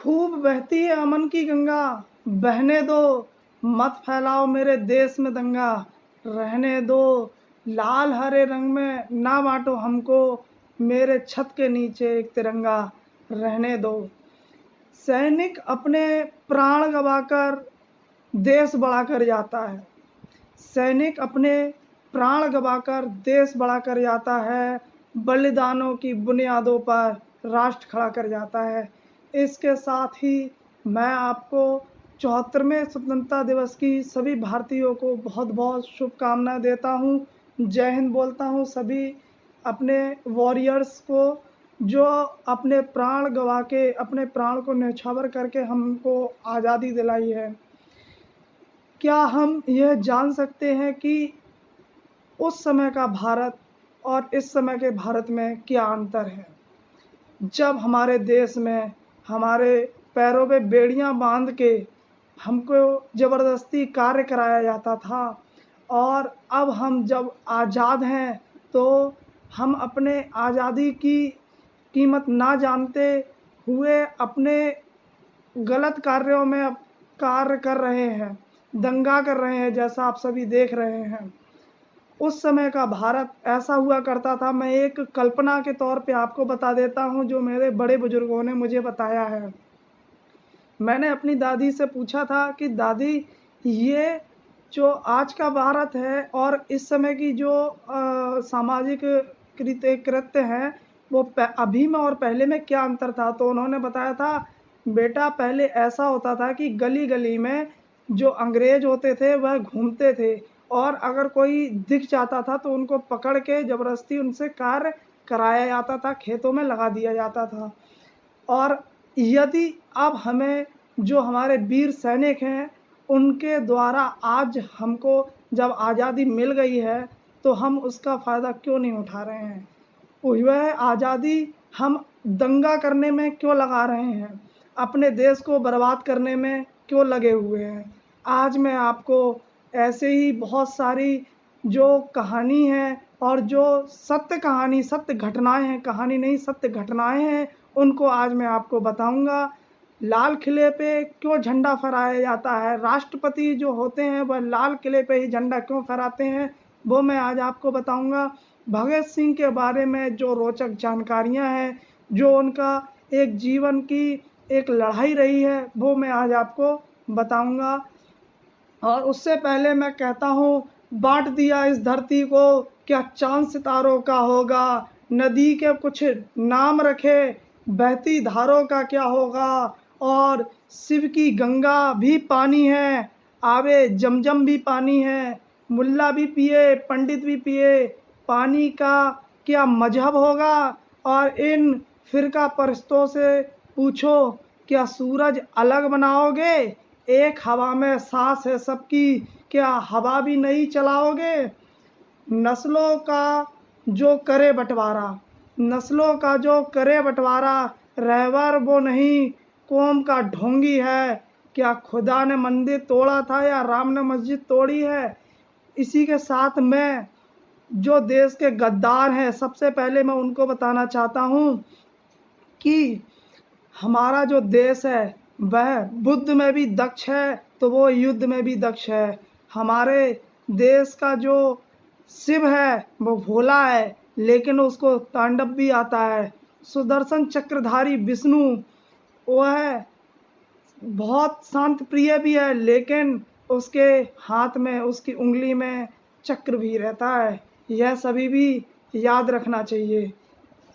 खूब बहती है अमन की गंगा, बहने दो, मत फैलाओ मेरे देश में दंगा। रहने दो लाल हरे रंग में, ना बांटो हमको, मेरे छत के नीचे एक तिरंगा। रहने दो। सैनिक अपने प्राण गवाकर देश बढ़ाकर जाता है। सैनिक अपने प्राण गवाकर देश बढ़ाकर जाता है, बलिदानों की बुनियादों पर राष्ट्र खड़ा कर जाता है। इसके साथ ही मैं आपको 74वें स्वतंत्रता दिवस की सभी भारतीयों को बहुत बहुत शुभकामनाएं देता हूँ। जय हिंद बोलता हूँ सभी अपने वॉरियर्स को, जो अपने प्राण गवा के, अपने प्राण को न्यौछावर करके हमको आज़ादी दिलाई है। क्या हम यह जान सकते हैं कि उस समय का भारत और इस समय के भारत में क्या अंतर है? जब हमारे देश में हमारे पैरों पे बेड़ियां बांध के हमको ज़बरदस्ती कार्य कराया जाता था, और अब हम जब आज़ाद हैं तो हम अपने आज़ादी की कीमत ना जानते हुए अपने गलत कार्यों में अब कार्य कर रहे हैं, दंगा कर रहे हैं, जैसा आप सभी देख रहे हैं। उस समय का भारत ऐसा हुआ करता था। मैं एक कल्पना के तौर पे आपको बता देता हूँ, जो मेरे बड़े बुजुर्गों ने मुझे बताया है। मैंने अपनी दादी से पूछा था कि दादी, ये जो आज का भारत है और इस समय की जो सामाजिक कृत्य हैं, वो अभी में और पहले में क्या अंतर था? तो उन्होंने बताया था, बेटा पहले ऐसा होता था कि गली गली में जो अंग्रेज होते थे वह घूमते थे, और अगर कोई दिख जाता था तो उनको पकड़ के ज़बरदस्ती उनसे कार्य कराया जाता था, खेतों में लगा दिया जाता था। और यदि अब हमें, जो हमारे वीर सैनिक हैं, उनके द्वारा आज हमको जब आज़ादी मिल गई है तो हम उसका फ़ायदा क्यों नहीं उठा रहे हैं? वह आज़ादी हम दंगा करने में क्यों लगा रहे हैं? अपने देश को बर्बाद करने में क्यों लगे हुए हैं? आज मैं आपको ऐसे ही बहुत सारी जो कहानी है और जो सत्य कहानी, सत्य घटनाएं हैं, कहानी नहीं सत्य घटनाएं हैं, उनको आज मैं आपको बताऊंगा। लाल किले पे क्यों झंडा फहराया जाता है? राष्ट्रपति जो होते हैं वह लाल किले पे ही झंडा क्यों फहराते हैं, वो मैं आज आपको बताऊंगा। भगत सिंह के बारे में जो रोचक जानकारियां हैं, जो उनका एक जीवन की एक लड़ाई रही है, वो मैं आज आपको बताऊंगा। और उससे पहले मैं कहता हूँ, बांट दिया इस धरती को, क्या चांद सितारों का होगा? नदी के कुछ नाम रखे, बहती धारों का क्या होगा? और शिव की गंगा भी पानी है, आवे जमजम भी पानी है, मुल्ला भी पिए पंडित भी पिए, पानी का क्या मजहब होगा? और इन फिरका परस्तों से पूछो, क्या सूरज अलग बनाओगे? एक हवा में सांस है सबकी, क्या हवा भी नहीं चलाओगे? नस्लों का जो करे बंटवारा, नस्लों का जो करे बंटवारा, रहबर वो नहीं कौम का ढोंगी है। क्या खुदा ने मंदिर तोड़ा था या राम ने मस्जिद तोड़ी है? इसी के साथ मैं जो देश के गद्दार हैं, सबसे पहले मैं उनको बताना चाहता हूँ कि हमारा जो देश है वह बुद्ध में भी दक्ष है तो वो युद्ध में भी दक्ष है। हमारे देश का जो शिव है वो भोला है, लेकिन उसको तांडव भी आता है। सुदर्शन चक्रधारी विष्णु, वह बहुत शांत प्रिय भी है, लेकिन उसके हाथ में, उसकी उंगली में चक्र भी रहता है। यह सभी भी याद रखना चाहिए।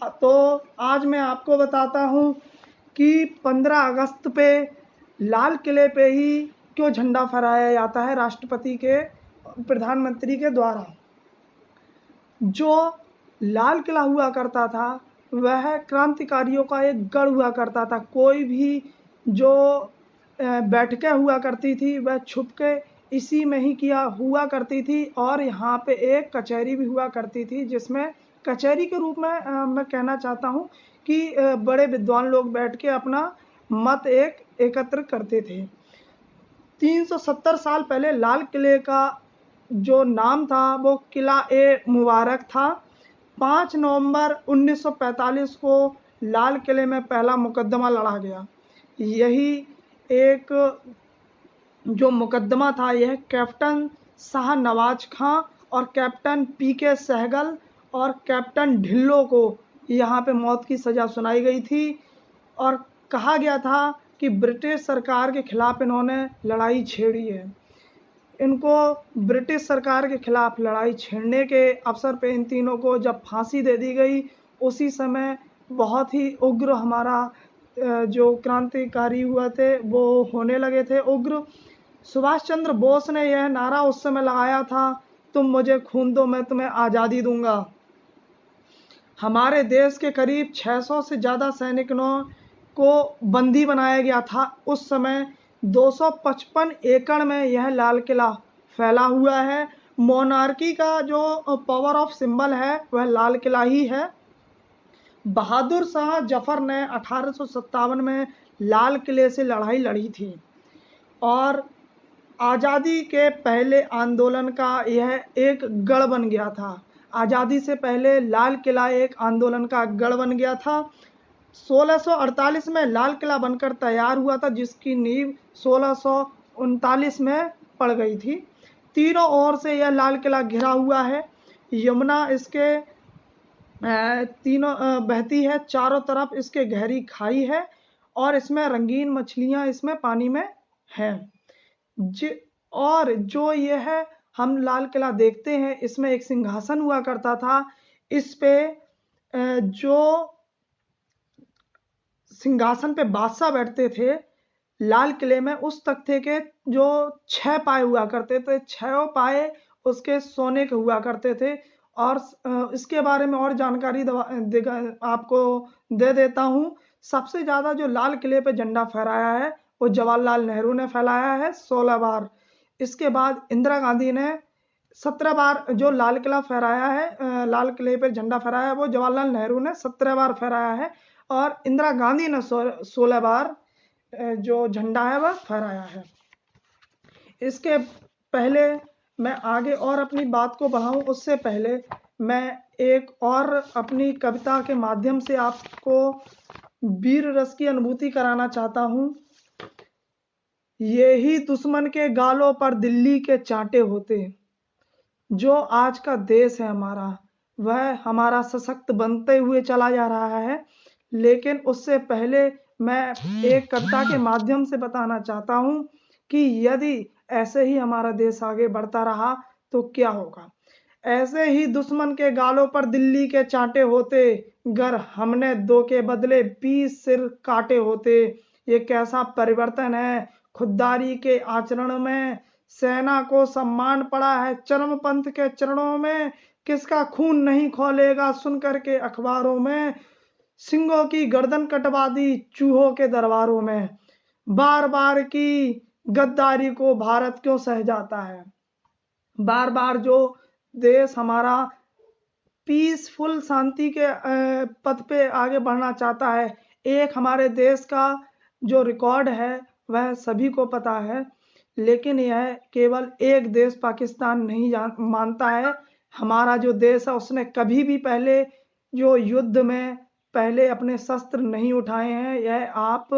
तो आज मैं आपको बताता हूँ कि 15 अगस्त पे लाल किले पे ही क्यों झंडा फहराया जाता है राष्ट्रपति के, प्रधानमंत्री के द्वारा। जो लाल किला हुआ करता था वह क्रांतिकारियों का एक गढ़ हुआ करता था। कोई भी जो बैठकें हुआ करती थी वह छुप के इसी में ही किया हुआ करती थी, और यहाँ पे एक कचहरी भी हुआ करती थी, जिसमें कचहरी के रूप में मैं कहना चाहता हूँ कि बड़े विद्वान लोग बैठ के अपना मत एकत्र करते थे। 370 साल पहले लाल किले का जो नाम था वो किला ए मुबारक था। 5 नवंबर 1945 को लाल किले में पहला मुकदमा लड़ा गया। यही एक जो मुकदमा था, यह कैप्टन शाह नवाज खां और कैप्टन पीके सहगल और कैप्टन ढिल्लो को यहाँ पे मौत की सज़ा सुनाई गई थी। और कहा गया था कि ब्रिटिश सरकार के खिलाफ इन्होंने लड़ाई छेड़ी है। इनको ब्रिटिश सरकार के खिलाफ लड़ाई छेड़ने के अवसर पे इन तीनों को जब फांसी दे दी गई, उसी समय बहुत ही उग्र हमारा जो क्रांतिकारी हुए थे वो होने लगे थे उग्र। सुभाष चंद्र बोस ने यह नारा उस समय लगाया था, तुम मुझे खून दो मैं तुम्हें आज़ादी दूंगा। हमारे देश के करीब 600 से ज़्यादा सैनिकों को बंदी बनाया गया था। उस समय 255 एकड़ में यह लाल किला फैला हुआ है। मोनार्की का जो पावर ऑफ सिंबल है वह लाल किला ही है। बहादुर शाह जफर ने 1857 में लाल किले से लड़ाई लड़ी थी और आज़ादी के पहले आंदोलन का यह एक गढ़ बन गया था। आज़ादी से पहले लाल किला एक आंदोलन का गढ़ बन गया था। 1648 में लाल किला बनकर तैयार हुआ था, जिसकी नींव 1639 में पड़ गई थी। तीनों ओर से यह लाल किला घिरा हुआ है। यमुना इसके तीनों बहती है, चारों तरफ इसके गहरी खाई है और इसमें रंगीन मछलियां इसमें पानी में हैं। और जो ये है हम लाल किला देखते हैं, इसमें एक सिंहासन हुआ करता था। इस पे जो सिंहासन पे बादशाह बैठते थे लाल किले में, उस तख्ते के जो 6 पाए हुआ करते थे, 6 पाए उसके सोने के हुआ करते थे। और इसके बारे में और जानकारी आपको दे देता हूँ। सबसे ज़्यादा जो लाल किले पे झंडा फहराया है वो जवाहरलाल नेहरू ने फैलाया है 16 बार। इसके बाद इंदिरा गांधी ने 17 बार जो लाल किला फहराया है, लाल किले पर झंडा फहराया है, वो जवाहरलाल नेहरू ने 17 बार फहराया है और इंदिरा गांधी ने 16 बार जो झंडा है वह फहराया है। इसके पहले मैं आगे और अपनी बात को बढ़ाऊं, उससे पहले मैं एक और अपनी कविता के माध्यम से आपको वीर रस की अनुभूति कराना चाहता हूं। ये ही दुश्मन के गालों पर दिल्ली के चांटे होते। जो आज का देश है हमारा, वह हमारा सशक्त बनते हुए चला जा रहा है, लेकिन उससे पहले मैं एक कविता के माध्यम से बताना चाहता हूं कि यदि ऐसे ही हमारा देश आगे बढ़ता रहा तो क्या होगा। ऐसे ही दुश्मन के गालों पर दिल्ली के चांटे होते, गर हमने 2 के बदले 20 सिर काटे होते। ये कैसा परिवर्तन है खुददारी के आचरण में। सेना को सम्मान पड़ा है चरमपंथ के चरणों में। किसका खून नहीं खौलेगा सुनकर के अखबारों में। सिंहों की गर्दन कटवा दी चूहों के दरबारों में। बार बार की गद्दारी को भारत क्यों सह जाता है। बार बार जो देश हमारा पीसफुल शांति के पथ पे आगे बढ़ना चाहता है, एक हमारे देश का जो रिकॉर्ड है वह सभी को पता है, लेकिन यह केवल एक देश पाकिस्तान नहीं मानता है। हमारा जो देश है उसने कभी भी पहले जो युद्ध में पहले अपने शस्त्र नहीं उठाए हैं। यह आप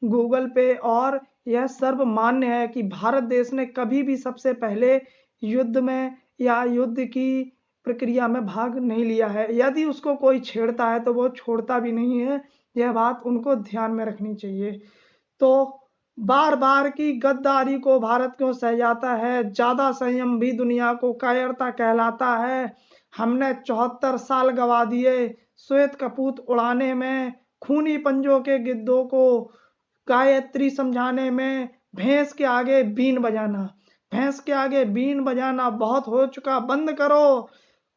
गूगल पे और यह सर्वमान्य है कि भारत देश ने कभी भी सबसे पहले युद्ध में या युद्ध की प्रक्रिया में भाग नहीं लिया है। यदि उसको कोई छेड़ता है तो वो छोड़ता भी नहीं है। यह बात उनको ध्यान में रखनी चाहिए। तो बार बार की गद्दारी को भारत क्यों सह जाता है। ज्यादा संयम भी दुनिया को कायरता कहलाता है। हमने 74 साल गवा दिए श्वेत कपूत उड़ाने में। खूनी पंजों के गिद्धों को गायत्री समझाने में। भैंस के आगे बीन बजाना, भैंस के आगे बीन बजाना बहुत हो चुका बंद करो।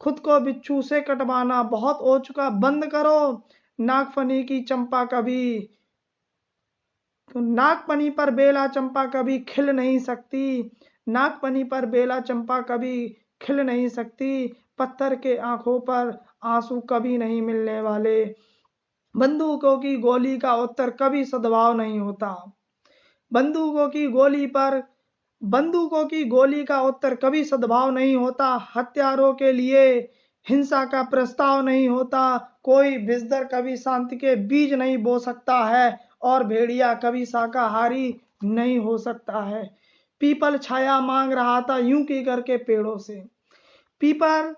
खुद को बिच्छू से कटवाना बहुत हो चुका बंद करो। नागफनी की चंपा कभी नागपनी पर बेला चंपा कभी खिल नहीं सकती। नागपनी पर बेला चंपा कभी खिल नहीं सकती। पत्थर के आंखों पर आंसू कभी नहीं मिलने वाले। बंदूकों की गोली का उत्तर कभी सद्भाव नहीं होता। बंदूकों की गोली का उत्तर कभी सद्भाव नहीं होता। हत्यारों के लिए हिंसा का प्रस्ताव नहीं होता। कोई विजदर कभी शांति के बीज नहीं बो सकता है और भेड़िया कभी शाकाहारी नहीं हो सकता है। पीपल छाया मांग रहा था यूं की करके पेड़ों से, पीपल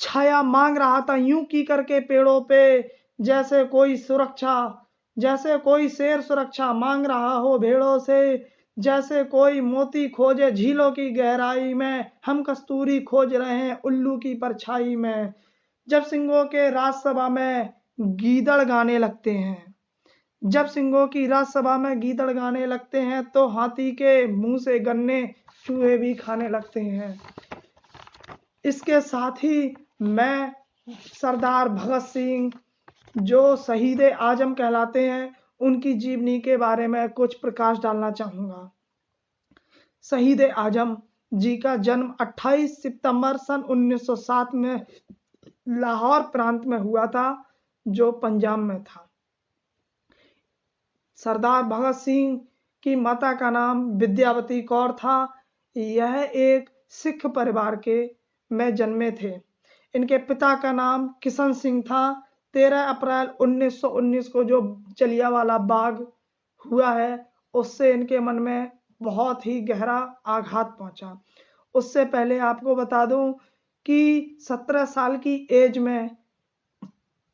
छाया मांग रहा था यूं की करके पेड़ों पे, जैसे कोई सुरक्षा, जैसे कोई शेर सुरक्षा मांग रहा हो भेड़ों से, जैसे कोई मोती खोजे झीलों की गहराई में, हम कस्तूरी खोज रहे हैं उल्लू की परछाई में। जब सिंहों के राजसभा में गीदड़ गाने लगते हैं, जब सिंहों की राजसभा में गीदड़ गाने लगते हैं, तो हाथी के मुंह से गन्ने चूहे भी खाने लगते हैं। इसके साथ ही मैं सरदार भगत सिंह, जो शहीद आजम कहलाते हैं, उनकी जीवनी के बारे में कुछ प्रकाश डालना चाहूँगा। शहीद आजम जी का जन्म 28 सितंबर सन 1907 में लाहौर प्रांत में हुआ था, जो पंजाब में था। सरदार भगत सिंह की माता का नाम विद्यावती कौर था। यह एक सिख परिवार के में जन्मे थे। इनके पिता का नाम किशन सिंह था। 13 अप्रैल 1919 को जो जलियांवाला बाग हुआ है, उससे इनके मन में बहुत ही गहरा आघात पहुंचा। उससे पहले आपको बता दूं कि 17 साल की एज में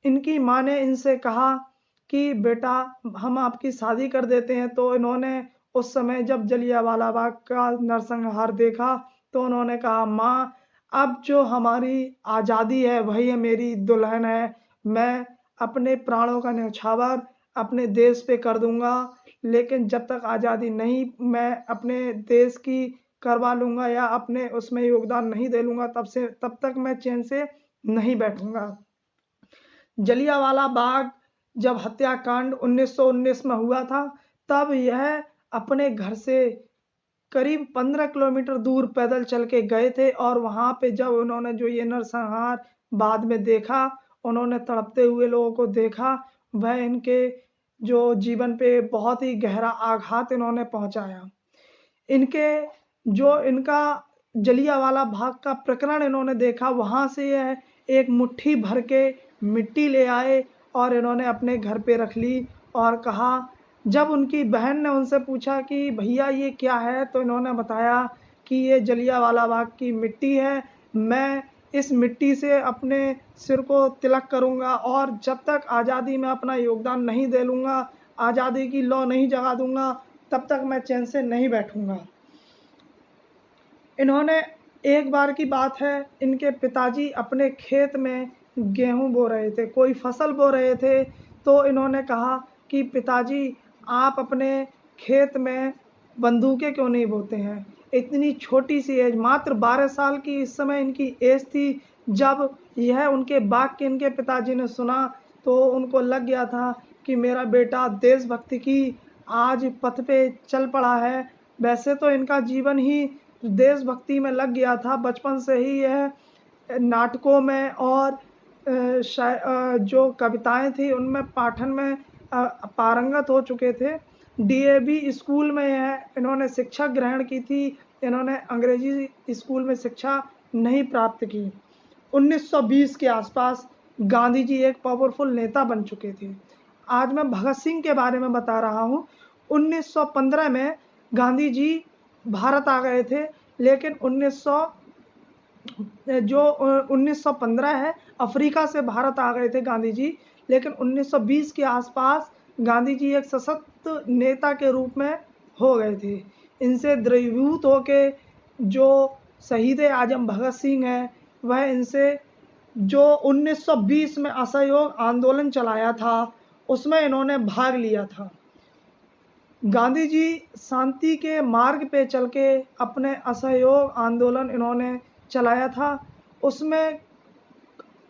इनकी माँ ने इनसे कहा कि बेटा हम आपकी शादी कर देते हैं। तो इन्होंने उस समय जब जलियांवाला बाग का नरसंहार देखा, तो उन्होंने कहा माँ, अब जो हमारी आज़ादी है वही मेरी दुल्हन है। मैं अपने प्राणों का न्यौछावर अपने देश पे कर दूंगा, लेकिन जब तक आज़ादी नहीं मैं अपने देश की करवा लूंगा या अपने उसमें योगदान नहीं दे लूंगा, तब तक मैं चैन से नहीं बैठूंगा। जलियांवाला बाग जब हत्याकांड 1919 में हुआ था, तब यह अपने घर से करीब 15 किलोमीटर दूर पैदल चल के गए थे। और वहां पे जब उन्होंने जो ये नरसंहार बाद में देखा, उन्होंने तड़पते हुए लोगों को देखा, वह इनके जो जीवन पे बहुत ही गहरा आघात इन्होंने पहुंचाया। इनके जो इनका जलियांवाला बाग का प्रकरण इन्होंने देखा, वहां से यह एक मुट्ठी भर के मिट्टी ले आए और इन्होंने अपने घर पे रख ली और कहा, जब उनकी बहन ने उनसे पूछा कि भैया ये क्या है, तो इन्होंने बताया कि ये जलियांवाला बाग की मिट्टी है। मैं इस मिट्टी से अपने सिर को तिलक करूंगा और जब तक आज़ादी में अपना योगदान नहीं दे लूँगा, आज़ादी की लौ नहीं जगा दूंगा, तब तक मैं चैन से नहीं बैठूंगा। इन्होंने एक बार की बात है, इनके पिताजी अपने खेत में गेहूं बो रहे थे, कोई फसल बो रहे थे। तो इन्होंने कहा कि पिताजी आप अपने खेत में बंदूकें क्यों नहीं बोते हैं। इतनी छोटी सी एज, मात्र 12 साल की इस समय इनकी एज थी। जब यह उनके बाग के इनके पिताजी ने सुना, तो उनको लग गया था कि मेरा बेटा देशभक्ति की आज पथ पे चल पड़ा है। वैसे तो इनका जीवन ही देशभक्ति में लग गया था। बचपन से ही यह नाटकों में और जो कविताएं थी उनमें पाठन में पारंगत हो चुके थे। डीएवी स्कूल में इन्होंने शिक्षा ग्रहण की थी। इन्होंने अंग्रेजी स्कूल में शिक्षा नहीं प्राप्त की। 1920 के आसपास गांधी जी एक पावरफुल नेता बन चुके थे। आज मैं भगत सिंह के बारे में बता रहा हूँ। 1915 में गांधी जी भारत आ गए थे, लेकिन 1915 है, अफ्रीका से भारत आ गए थे गांधी जी। लेकिन 1920 के आसपास गांधी जी एक सशक्त नेता के रूप में हो गए थे। इनसे द्रवीभूत होके जो शहीद आजम भगत सिंह है, वह इनसे जो 1920 में असहयोग आंदोलन चलाया था, उसमें इन्होंने भाग लिया था। गांधी जी शांति के मार्ग पे चल के अपने असहयोग आंदोलन इन्होंने चलाया था। उसमें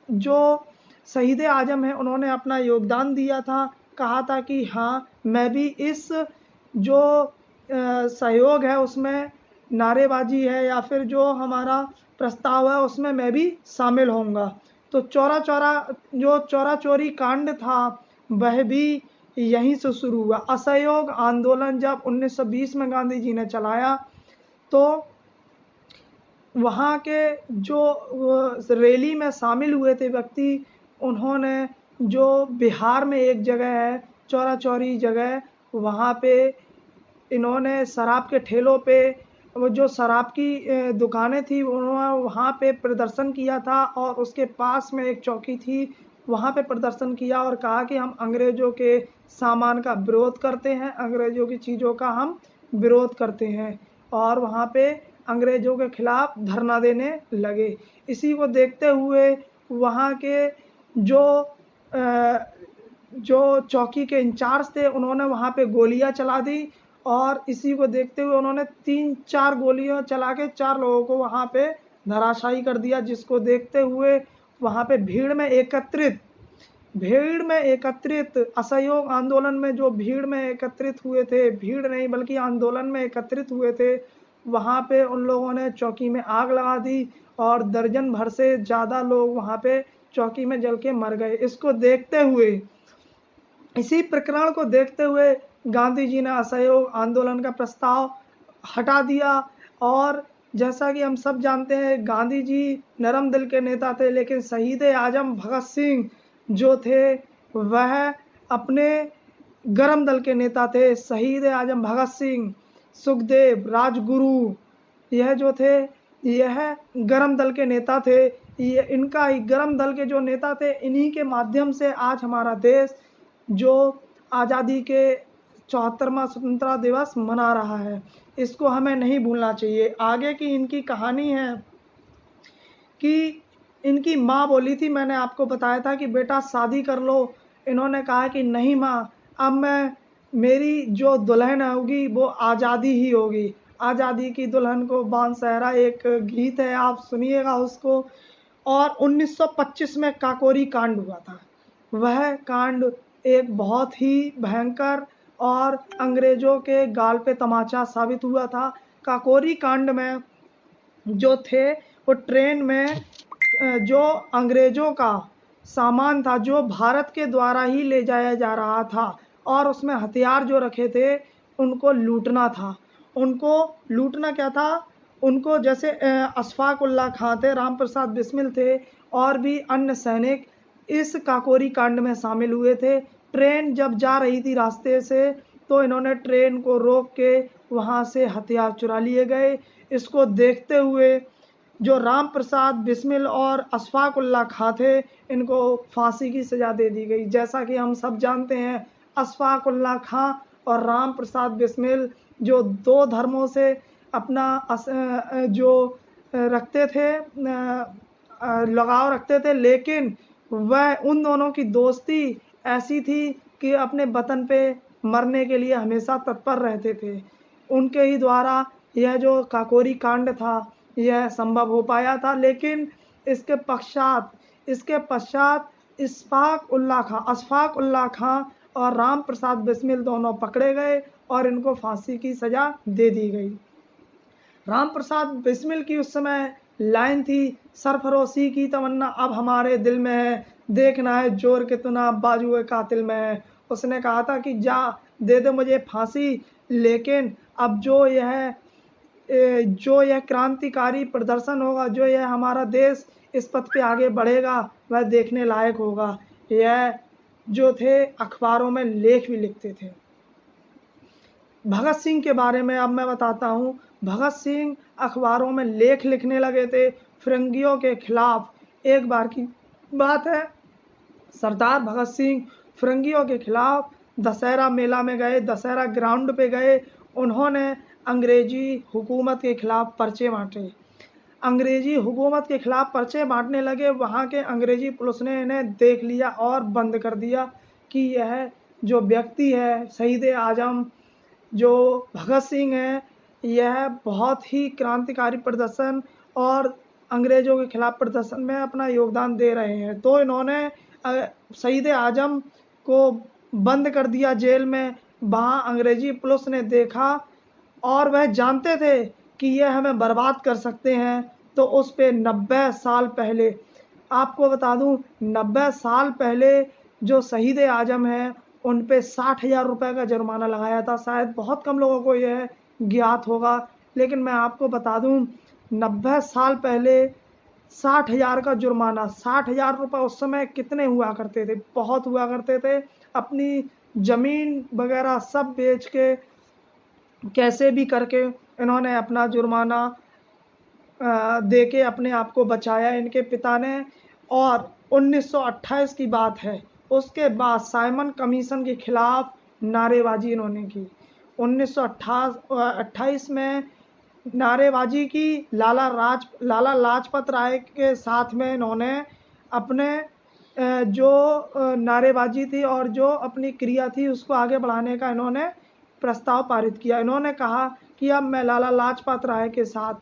जो शहीद आजम है, उन्होंने अपना योगदान दिया था। कहा था कि हाँ, मैं भी इस जो सहयोग है उसमें नारेबाजी है या फिर जो हमारा प्रस्ताव है उसमें मैं भी शामिल होऊंगा। तो चौरा चोरी कांड था, वह भी यहीं से शुरू हुआ। असहयोग आंदोलन जब 1920 में गांधी जी ने चलाया, तो वहाँ के जो रैली में शामिल हुए थे व्यक्ति, उन्होंने जो बिहार में एक जगह है चौरा चौरी जगह वहाँ पे इन्होंने शराब के ठेलों पे, वो जो शराब की दुकानें थी उन्होंने वहाँ पे प्रदर्शन किया था, और उसके पास में एक चौकी थी वहाँ पे प्रदर्शन किया और कहा कि हम अंग्रेज़ों के सामान का विरोध करते हैं, अंग्रेज़ों की चीज़ों का हम विरोध करते हैं, और वहाँ पे अंग्रेज़ों के खिलाफ धरना देने लगे। इसी को देखते हुए वहाँ के जो जो चौकी के इंचार्ज थे उन्होंने वहाँ पे गोलियां चला दी, और इसी को देखते हुए उन्होंने 3-4 गोलियां चला के 4 लोगों को वहाँ पे धराशायी कर दिया, जिसको देखते हुए वहाँ पे भीड़ में एकत्रित असहयोग आंदोलन में जो भीड़ में एकत्रित हुए थे, भीड़ नहीं बल्कि आंदोलन में एकत्रित हुए थे, वहाँ पे उन लोगों ने चौकी में आग लगा दी और दर्जन भर से ज़्यादा लोग वहाँ पे चौकी में जल के मर गए। इसको देखते हुए, इसी प्रकरण को देखते हुए गांधी जी ने असहयोग आंदोलन का प्रस्ताव हटा दिया, और जैसा कि हम सब जानते हैं गांधी जी नरम दिल के नेता थे, लेकिन शहीद आजम भगत सिंह जो थे वह अपने गरम दल के नेता थे। शहीद आजम भगत सिंह, सुखदेव, राजगुरु, यह जो थे यह गरम दल के नेता थे। ये इनका ही गरम दल के जो नेता थे, इन्हीं के माध्यम से आज हमारा देश जो आज़ादी के 74वां स्वतंत्रता दिवस मना रहा है, इसको हमें नहीं भूलना चाहिए। आगे की इनकी कहानी है कि इनकी माँ बोली थी, मैंने आपको बताया था कि बेटा शादी कर लो। इन्होंने कहा कि नहीं माँ, अब मैं, मेरी जो दुल्हन होगी वो आज़ादी ही होगी। आज़ादी की दुल्हन को बानसहरा एक गीत है, आप सुनिएगा उसको। और 1925 में काकोरी कांड हुआ था। वह कांड एक बहुत ही भयंकर और अंग्रेज़ों के गाल पे तमाचा साबित हुआ था। काकोरी कांड में जो थे वो ट्रेन में जो अंग्रेज़ों का सामान था जो भारत के द्वारा ही ले जाया जा रहा था, और उसमें हथियार जो रखे थे उनको लूटना था। उनको लूटना क्या था, उनको जैसे अशफाक उल्लाह खां थे, राम प्रसाद बिस्मिल थे, और भी अन्य सैनिक इस काकोरी कांड में शामिल हुए थे। ट्रेन जब जा रही थी रास्ते से, तो इन्होंने ट्रेन को रोक के वहाँ से हथियार चुरा लिए गए। इसको देखते हुए जो राम प्रसाद बिस्मिल और अशफाक उल्लाह खां थे, इनको फांसी की सज़ा दे दी गई। जैसा कि हम सब जानते हैं, अशफाक उल्लाह खां और राम प्रसाद बिस्मिल जो दो धर्मों से अपना जो रखते थे, लगाव रखते थे, लेकिन वह उन दोनों की दोस्ती ऐसी थी कि अपने वतन पे मरने के लिए हमेशा तत्पर रहते थे। उनके ही द्वारा यह जो काकोरी कांड था यह संभव हो पाया था। लेकिन इसके पश्चात अशफाक उल्लाह खां और राम प्रसाद बिस्मिल दोनों पकड़े गए और इनको फांसी की सज़ा दे दी गई। राम प्रसाद बिस्मिल की उस समय लाइन थी, सरफरोशी की तमन्ना अब हमारे दिल में है, देखना है जोर कितना बाजुए कातिल में है। उसने कहा था कि जा दे दे मुझे फांसी, लेकिन अब जो यह क्रांतिकारी प्रदर्शन होगा, जो यह हमारा देश इस पथ पे आगे बढ़ेगा, वह देखने लायक होगा। यह जो थे अखबारों में लेख भी लिखते थे। भगत सिंह के बारे में अब मैं बताता हूँ। भगत सिंह अखबारों में लेख लिखने लगे थे फिरंगियों के खिलाफ। एक बार की बात है, सरदार भगत सिंह फिरंगियों के खिलाफ दशहरा मेला में गए, दशहरा ग्राउंड पे गए। उन्होंने अंग्रेजी हुकूमत के खिलाफ पर्चे बांटे। अंग्रेजी हुकूमत के खिलाफ पर्चे बांटने लगे। वहाँ के अंग्रेजी पुलिस ने इन्हें देख लिया और बंद कर दिया कि यह जो व्यक्ति है शहीद आजम जो भगत सिंह है, यह बहुत ही क्रांतिकारी प्रदर्शन और अंग्रेज़ों के खिलाफ प्रदर्शन में अपना योगदान दे रहे हैं। तो इन्होंने शहीद आजम को बंद कर दिया जेल में। वहाँ अंग्रेजी पुलिस ने देखा और वह जानते थे कि यह हमें बर्बाद कर सकते हैं, तो उस पे 90 साल पहले, आपको बता दूं, 90 साल पहले जो शहीद आजम है उन पे 60,000 रुपये का जुर्माना लगाया था। शायद बहुत कम लोगों को यह ज्ञात होगा, लेकिन मैं आपको बता दूं 90 साल पहले 60,000 का जुर्माना, 60,000 रुपये उस समय कितने हुआ करते थे, बहुत हुआ करते थे। अपनी ज़मीन वगैरह सब बेच के कैसे भी करके इन्होंने अपना जुर्माना दे के अपने आप को बचाया इनके पिता ने। और 1928 की बात है, उसके बाद साइमन कमीशन के खिलाफ नारेबाजी इन्होंने की। 1928 में नारेबाजी की। लाला लाजपत राय के साथ में इन्होंने अपने जो नारेबाजी थी और जो अपनी क्रिया थी उसको आगे बढ़ाने का इन्होंने प्रस्ताव पारित किया। इन्होंने कहा कि अब मैं लाला लाजपत राय के साथ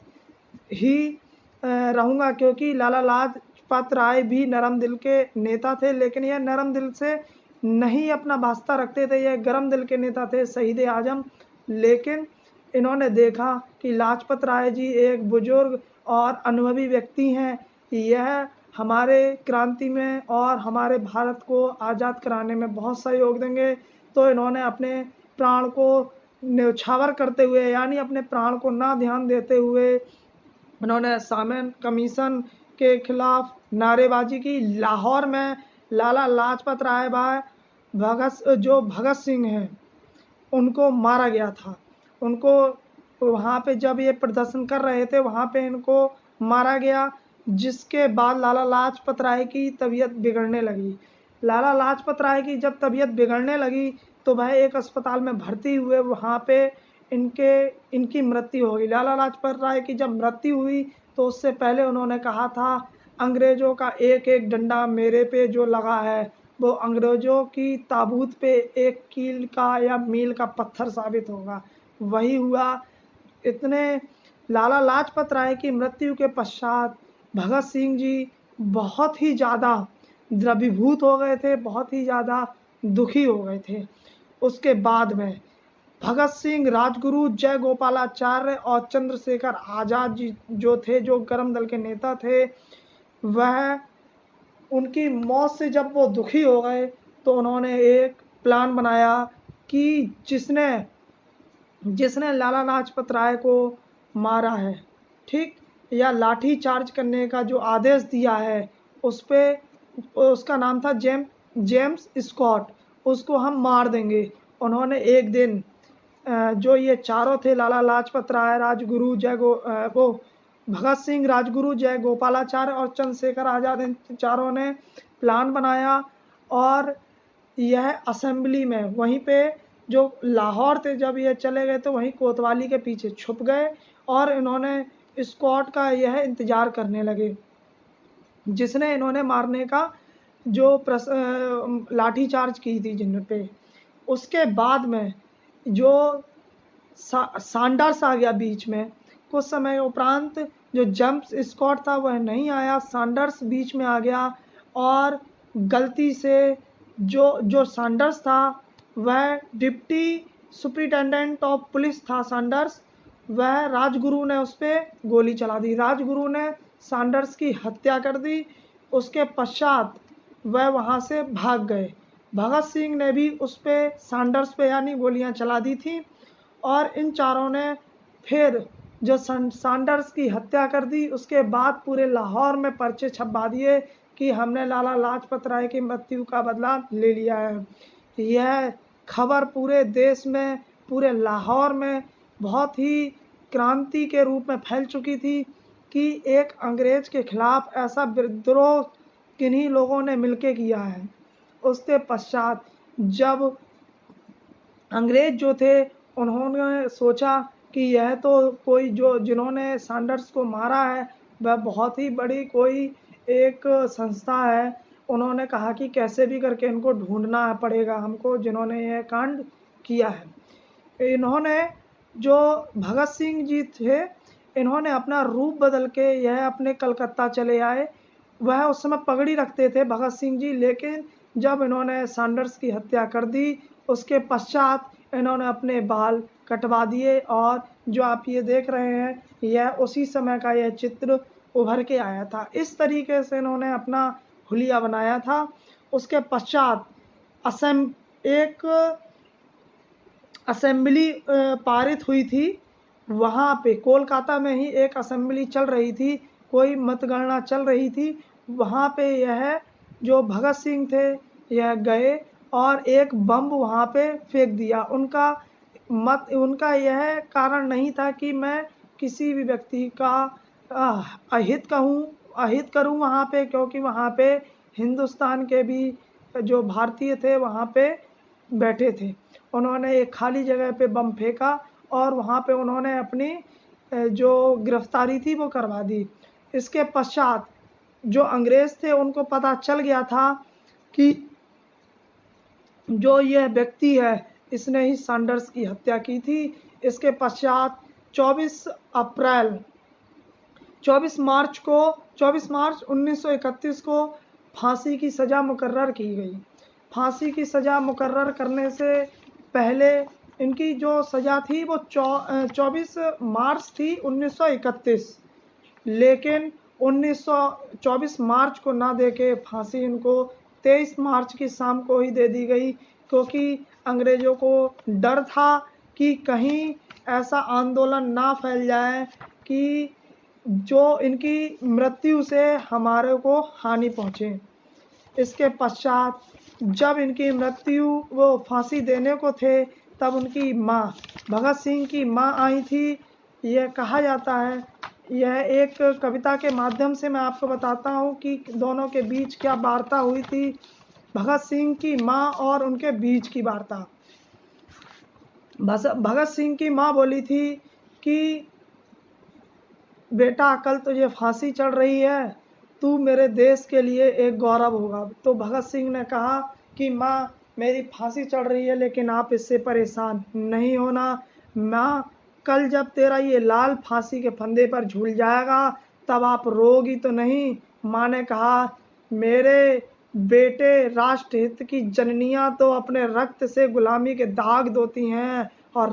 ही रहूँगा, क्योंकि लाला लाजपत राय भी नरम दिल के नेता थे, लेकिन यह नरम दिल से नहीं अपना वास्ता रखते थे, यह गरम दिल के नेता थे, शहीद आजम। लेकिन इन्होंने देखा कि लाजपत राय जी एक बुजुर्ग और अनुभवी व्यक्ति हैं, यह हमारे क्रांति में और हमारे भारत को आज़ाद कराने में बहुत सहयोग देंगे। तो इन्होंने अपने प्राण को न्यौछावर करते हुए, यानी अपने प्राण को ना ध्यान देते हुए, उन्होंने साइमन कमीशन के खिलाफ नारेबाजी की। लाहौर में लाला लाजपत राय भगत सिंह हैं उनको मारा गया था। उनको वहाँ पे जब ये प्रदर्शन कर रहे थे वहाँ पे इनको मारा गया, जिसके बाद लाला लाजपत राय की तबीयत बिगड़ने लगी। लाला लाजपत राय की जब तबीयत बिगड़ने लगी तो वह एक अस्पताल में भर्ती हुए, वहाँ पे इनकी मृत्यु हो गई। लाला लाजपत राय की जब मृत्यु हुई तो उससे पहले उन्होंने कहा था, अंग्रेज़ों का एक एक डंडा मेरे पे जो लगा है वो अंग्रेज़ों की ताबूत पे एक कील का या मील का पत्थर साबित होगा। वही हुआ। इतने लाला लाजपत राय की मृत्यु के पश्चात भगत सिंह जी बहुत ही ज़्यादा द्रवीभूत हो गए थे, बहुत ही ज़्यादा दुखी हो गए थे। उसके बाद में भगत सिंह, राजगुरु, जय गोपालाचार्य और चंद्रशेखर आज़ाद जी जो थे, जो गरम दल के नेता थे, वह उनकी मौत से जब वो दुखी हो गए तो उन्होंने एक प्लान बनाया कि जिसने लाला लाजपत राय को मारा है, ठीक, या लाठी चार्ज करने का जो आदेश दिया है, उसका नाम था जेम्स स्कॉट, उसको हम मार देंगे। उन्होंने एक दिन जो ये चारों थे, लाला लाजपत राय, राजगुरु, भगत सिंह, राजगुरु, जय गोपालाचार्य और चंद्रशेखर आज़ाद, इन चारों ने प्लान बनाया और यह असेंबली में वहीं पे जो लाहौर थे, जब ये चले गए तो वहीं कोतवाली के पीछे छुप गए और इन्होंने स्कॉट का यह इंतज़ार करने लगे, जिसने इन्होंने मारने का जो लाठी चार्ज की थी जिन पे। उसके बाद में जो सैंडर्स आ गया बीच में, कुछ समय उपरांत जो जेम्स स्कॉट था वह नहीं आया, सैंडर्स बीच में आ गया और गलती से जो सैंडर्स था वह डिप्टी सुपरिटेंडेंट ऑफ पुलिस था सैंडर्स, वह राजगुरु ने उस पर गोली चला दी। राजगुरु ने सैंडर्स की हत्या कर दी। उसके पश्चात वह वहाँ से भाग गए। भगत सिंह ने भी उस पर सैंडर्स पे यानी गोलियां चला दी थी और इन चारों ने फिर जो सैंडर्स की हत्या कर दी, उसके बाद पूरे लाहौर में पर्चे छपवा दिए कि हमने लाला लाजपत राय की मृत्यु का बदला ले लिया है। यह खबर पूरे देश में, पूरे लाहौर में बहुत ही क्रांति के रूप में फैल चुकी थी कि एक अंग्रेज के खिलाफ ऐसा विद्रोह किन्हीं लोगों ने मिलके किया है। उसके पश्चात जब अंग्रेज जो थे उन्होंने सोचा कि यह तो कोई जिन्होंने सैंडर्स को मारा है वह बहुत ही बड़ी कोई एक संस्था है। उन्होंने कहा कि कैसे भी करके इनको ढूंढना पड़ेगा हमको, जिन्होंने यह कांड किया है। इन्होंने जो भगत सिंह जी थे, इन्होंने अपना रूप बदल के यह अपने कलकत्ता चले आए। वह उस समय पगड़ी रखते थे भगत सिंह जी, लेकिन जब इन्होंने सैंडर्स की हत्या कर दी उसके पश्चात इन्होंने अपने बाल कटवा दिए और जो आप ये देख रहे हैं यह उसी समय का यह चित्र उभर के आया था। इस तरीके से इन्होंने अपना हुलिया बनाया था। उसके पश्चात एक असेंबली पारित हुई थी, वहाँ पे कोलकाता में ही एक असेंबली चल रही थी, कोई मतगणना चल रही थी। वहाँ पे यह जो भगत सिंह थे यह गए और एक बम वहाँ पे फेंक दिया। उनका यह कारण नहीं था कि मैं किसी भी व्यक्ति का अहित करूं वहाँ पे, क्योंकि वहाँ पे हिंदुस्तान के भी जो भारतीय थे वहाँ पे बैठे थे। उन्होंने एक खाली जगह पे बम फेंका और वहाँ पे उन्होंने अपनी जो गिरफ्तारी थी वो करवा दी। इसके पश्चात जो अंग्रेज़ थे उनको पता चल गया था कि जो यह व्यक्ति है इसने ही सैंडर्स की हत्या की थी। इसके पश्चात 24 मार्च 1931 को फांसी की सज़ा मुकर्रर की गई। फांसी की सज़ा मुकर्रर करने से पहले इनकी जो सज़ा थी वो 24 मार्च थी 1931, लेकिन 24 मार्च को ना देके फांसी इनको 23 मार्च की शाम को ही दे दी गई, क्योंकि अंग्रेज़ों को डर था कि कहीं ऐसा आंदोलन ना फैल जाए कि जो इनकी मृत्यु से हमारे को हानि पहुँचे। इसके पश्चात जब इनकी मृत्यु वो फांसी देने को थे तब उनकी माँ, भगत सिंह की माँ आई थी। यह कहा जाता है, यह एक कविता के माध्यम से मैं आपको बताता हूँ कि दोनों के बीच क्या वार्ता हुई थी, भगत सिंह की माँ और उनके बीच की वार्ता। भगत सिंह की माँ बोली थी कि बेटा कल तुझे फांसी चढ़ रही है, तू मेरे देश के लिए एक गौरव होगा। तो भगत सिंह ने कहा कि माँ मेरी फांसी चढ़ रही है लेकिन आप इससे परेशान नहीं होना। माँ कल जब तेरा ये लाल फांसी के फंदे पर झूल जाएगा तब आप रोगी तो नहीं। माँ ने कहा मेरे बेटे, राष्ट्रहित की जननियाँ तो अपने रक्त से गुलामी के दाग धोती हैं और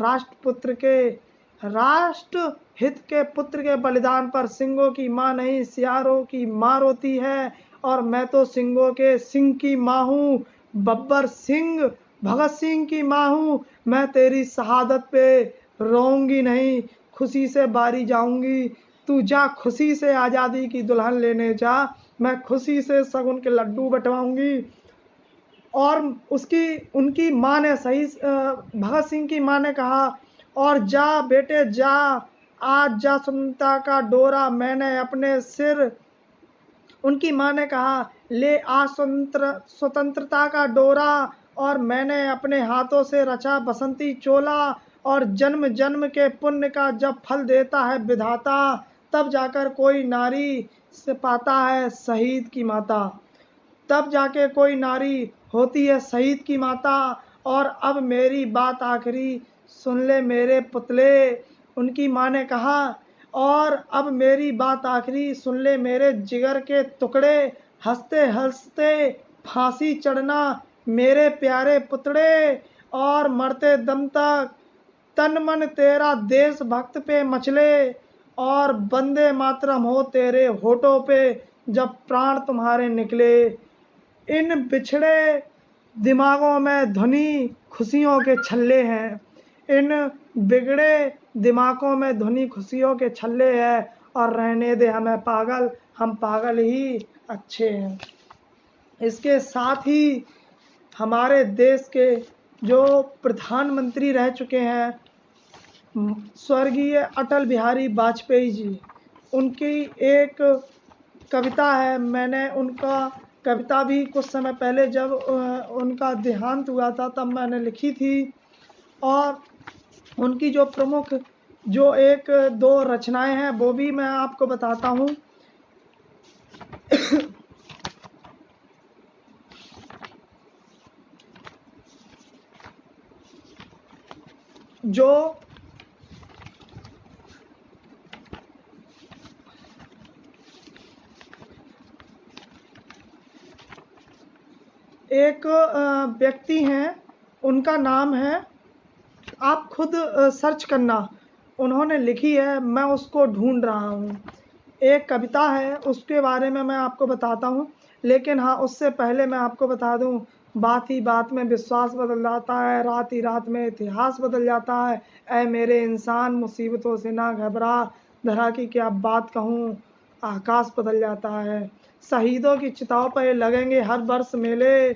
राष्ट्र हित के पुत्र के बलिदान पर सिंहों की माँ नहीं सियारों की माँ रोती है, और मैं तो सिंहों के सिंह की माँ हूँ। बब्बर सिंह भगत सिंह की माँ हूँ। मैं तेरी शहादत पे रोऊंगी नहीं, खुशी से बारी जाऊंगी। तू जा खुशी से आज़ादी की दुल्हन लेने जा, मैं खुशी से शगुन के लड्डू बंटवाऊंगी। और उनकी माँ ने भगत सिंह की माँ ने कहा और जा बेटे जा, आज जा स्वतंत्रता का डोरा मैंने अपने सिर। उनकी माँ ने कहा ले आ स्वतंत्रता का डोरा, और मैंने अपने हाथों से रचा बसंती चोला। और जन्म जन्म के पुण्य का जब फल देता है विधाता, तब जाकर कोई नारी से पाता है शहीद की माता। तब जाके कोई नारी होती है शहीद की माता। और अब मेरी बात आखिरी सुन ले मेरे पुतले, उनकी माँ ने कहा। और अब मेरी बात आखिरी सुन ले मेरे जिगर के टुकड़े, हंसते हंसते फांसी चढ़ना मेरे प्यारे पुतड़े, और मरते दम तक तन मन तेरा देशभक्त पे मचले, और वंदे मातरम हो तेरे होठों पे जब प्राण तुम्हारे निकले। इन बिछड़े दिमागों में ध्वनि खुशियों के छल्ले हैं, इन बिगड़े दिमागों में ध्वनि खुशियों के छल्ले हैं, और रहने दे हमें पागल, हम पागल ही अच्छे हैं। इसके साथ ही हमारे देश के जो प्रधानमंत्री रह चुके हैं स्वर्गीय अटल बिहारी वाजपेयी जी, उनकी एक कविता है। मैंने उनका कविता भी कुछ समय पहले जब उनका देहांत हुआ था तब मैंने लिखी थी। और उनकी जो प्रमुख जो एक दो रचनाएं हैं वो भी मैं आपको बताता हूँ। जो एक व्यक्ति हैं, उनका नाम है, आप खुद सर्च करना, उन्होंने लिखी है, मैं उसको ढूंढ रहा हूँ। एक कविता है उसके बारे में मैं आपको बताता हूँ, लेकिन हाँ उससे पहले मैं आपको बता दूँ, बात ही बात में विश्वास बदल जाता है, रात ही रात में इतिहास बदल जाता है। ऐ मेरे इंसान मुसीबतों से ना घबरा, धरा की क्या बात कहूँ आकाश बदल जाता है। शहीदों की चिताओं पे लगेंगे हर वर्ष मेले,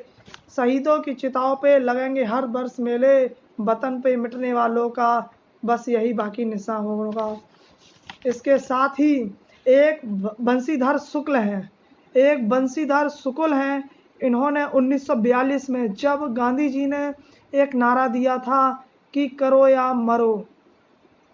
शहीदों की चिताओं पे लगेंगे हर वर्ष मेले, वतन पे मिटने वालों का बस यही बाकी निशान होगा। इसके साथ ही एक बंशीधर शुक्ल हैं, एक बंशीधर शुक्ल हैं, इन्होंने 1942 में जब गांधी जी ने एक नारा दिया था कि करो या मरो,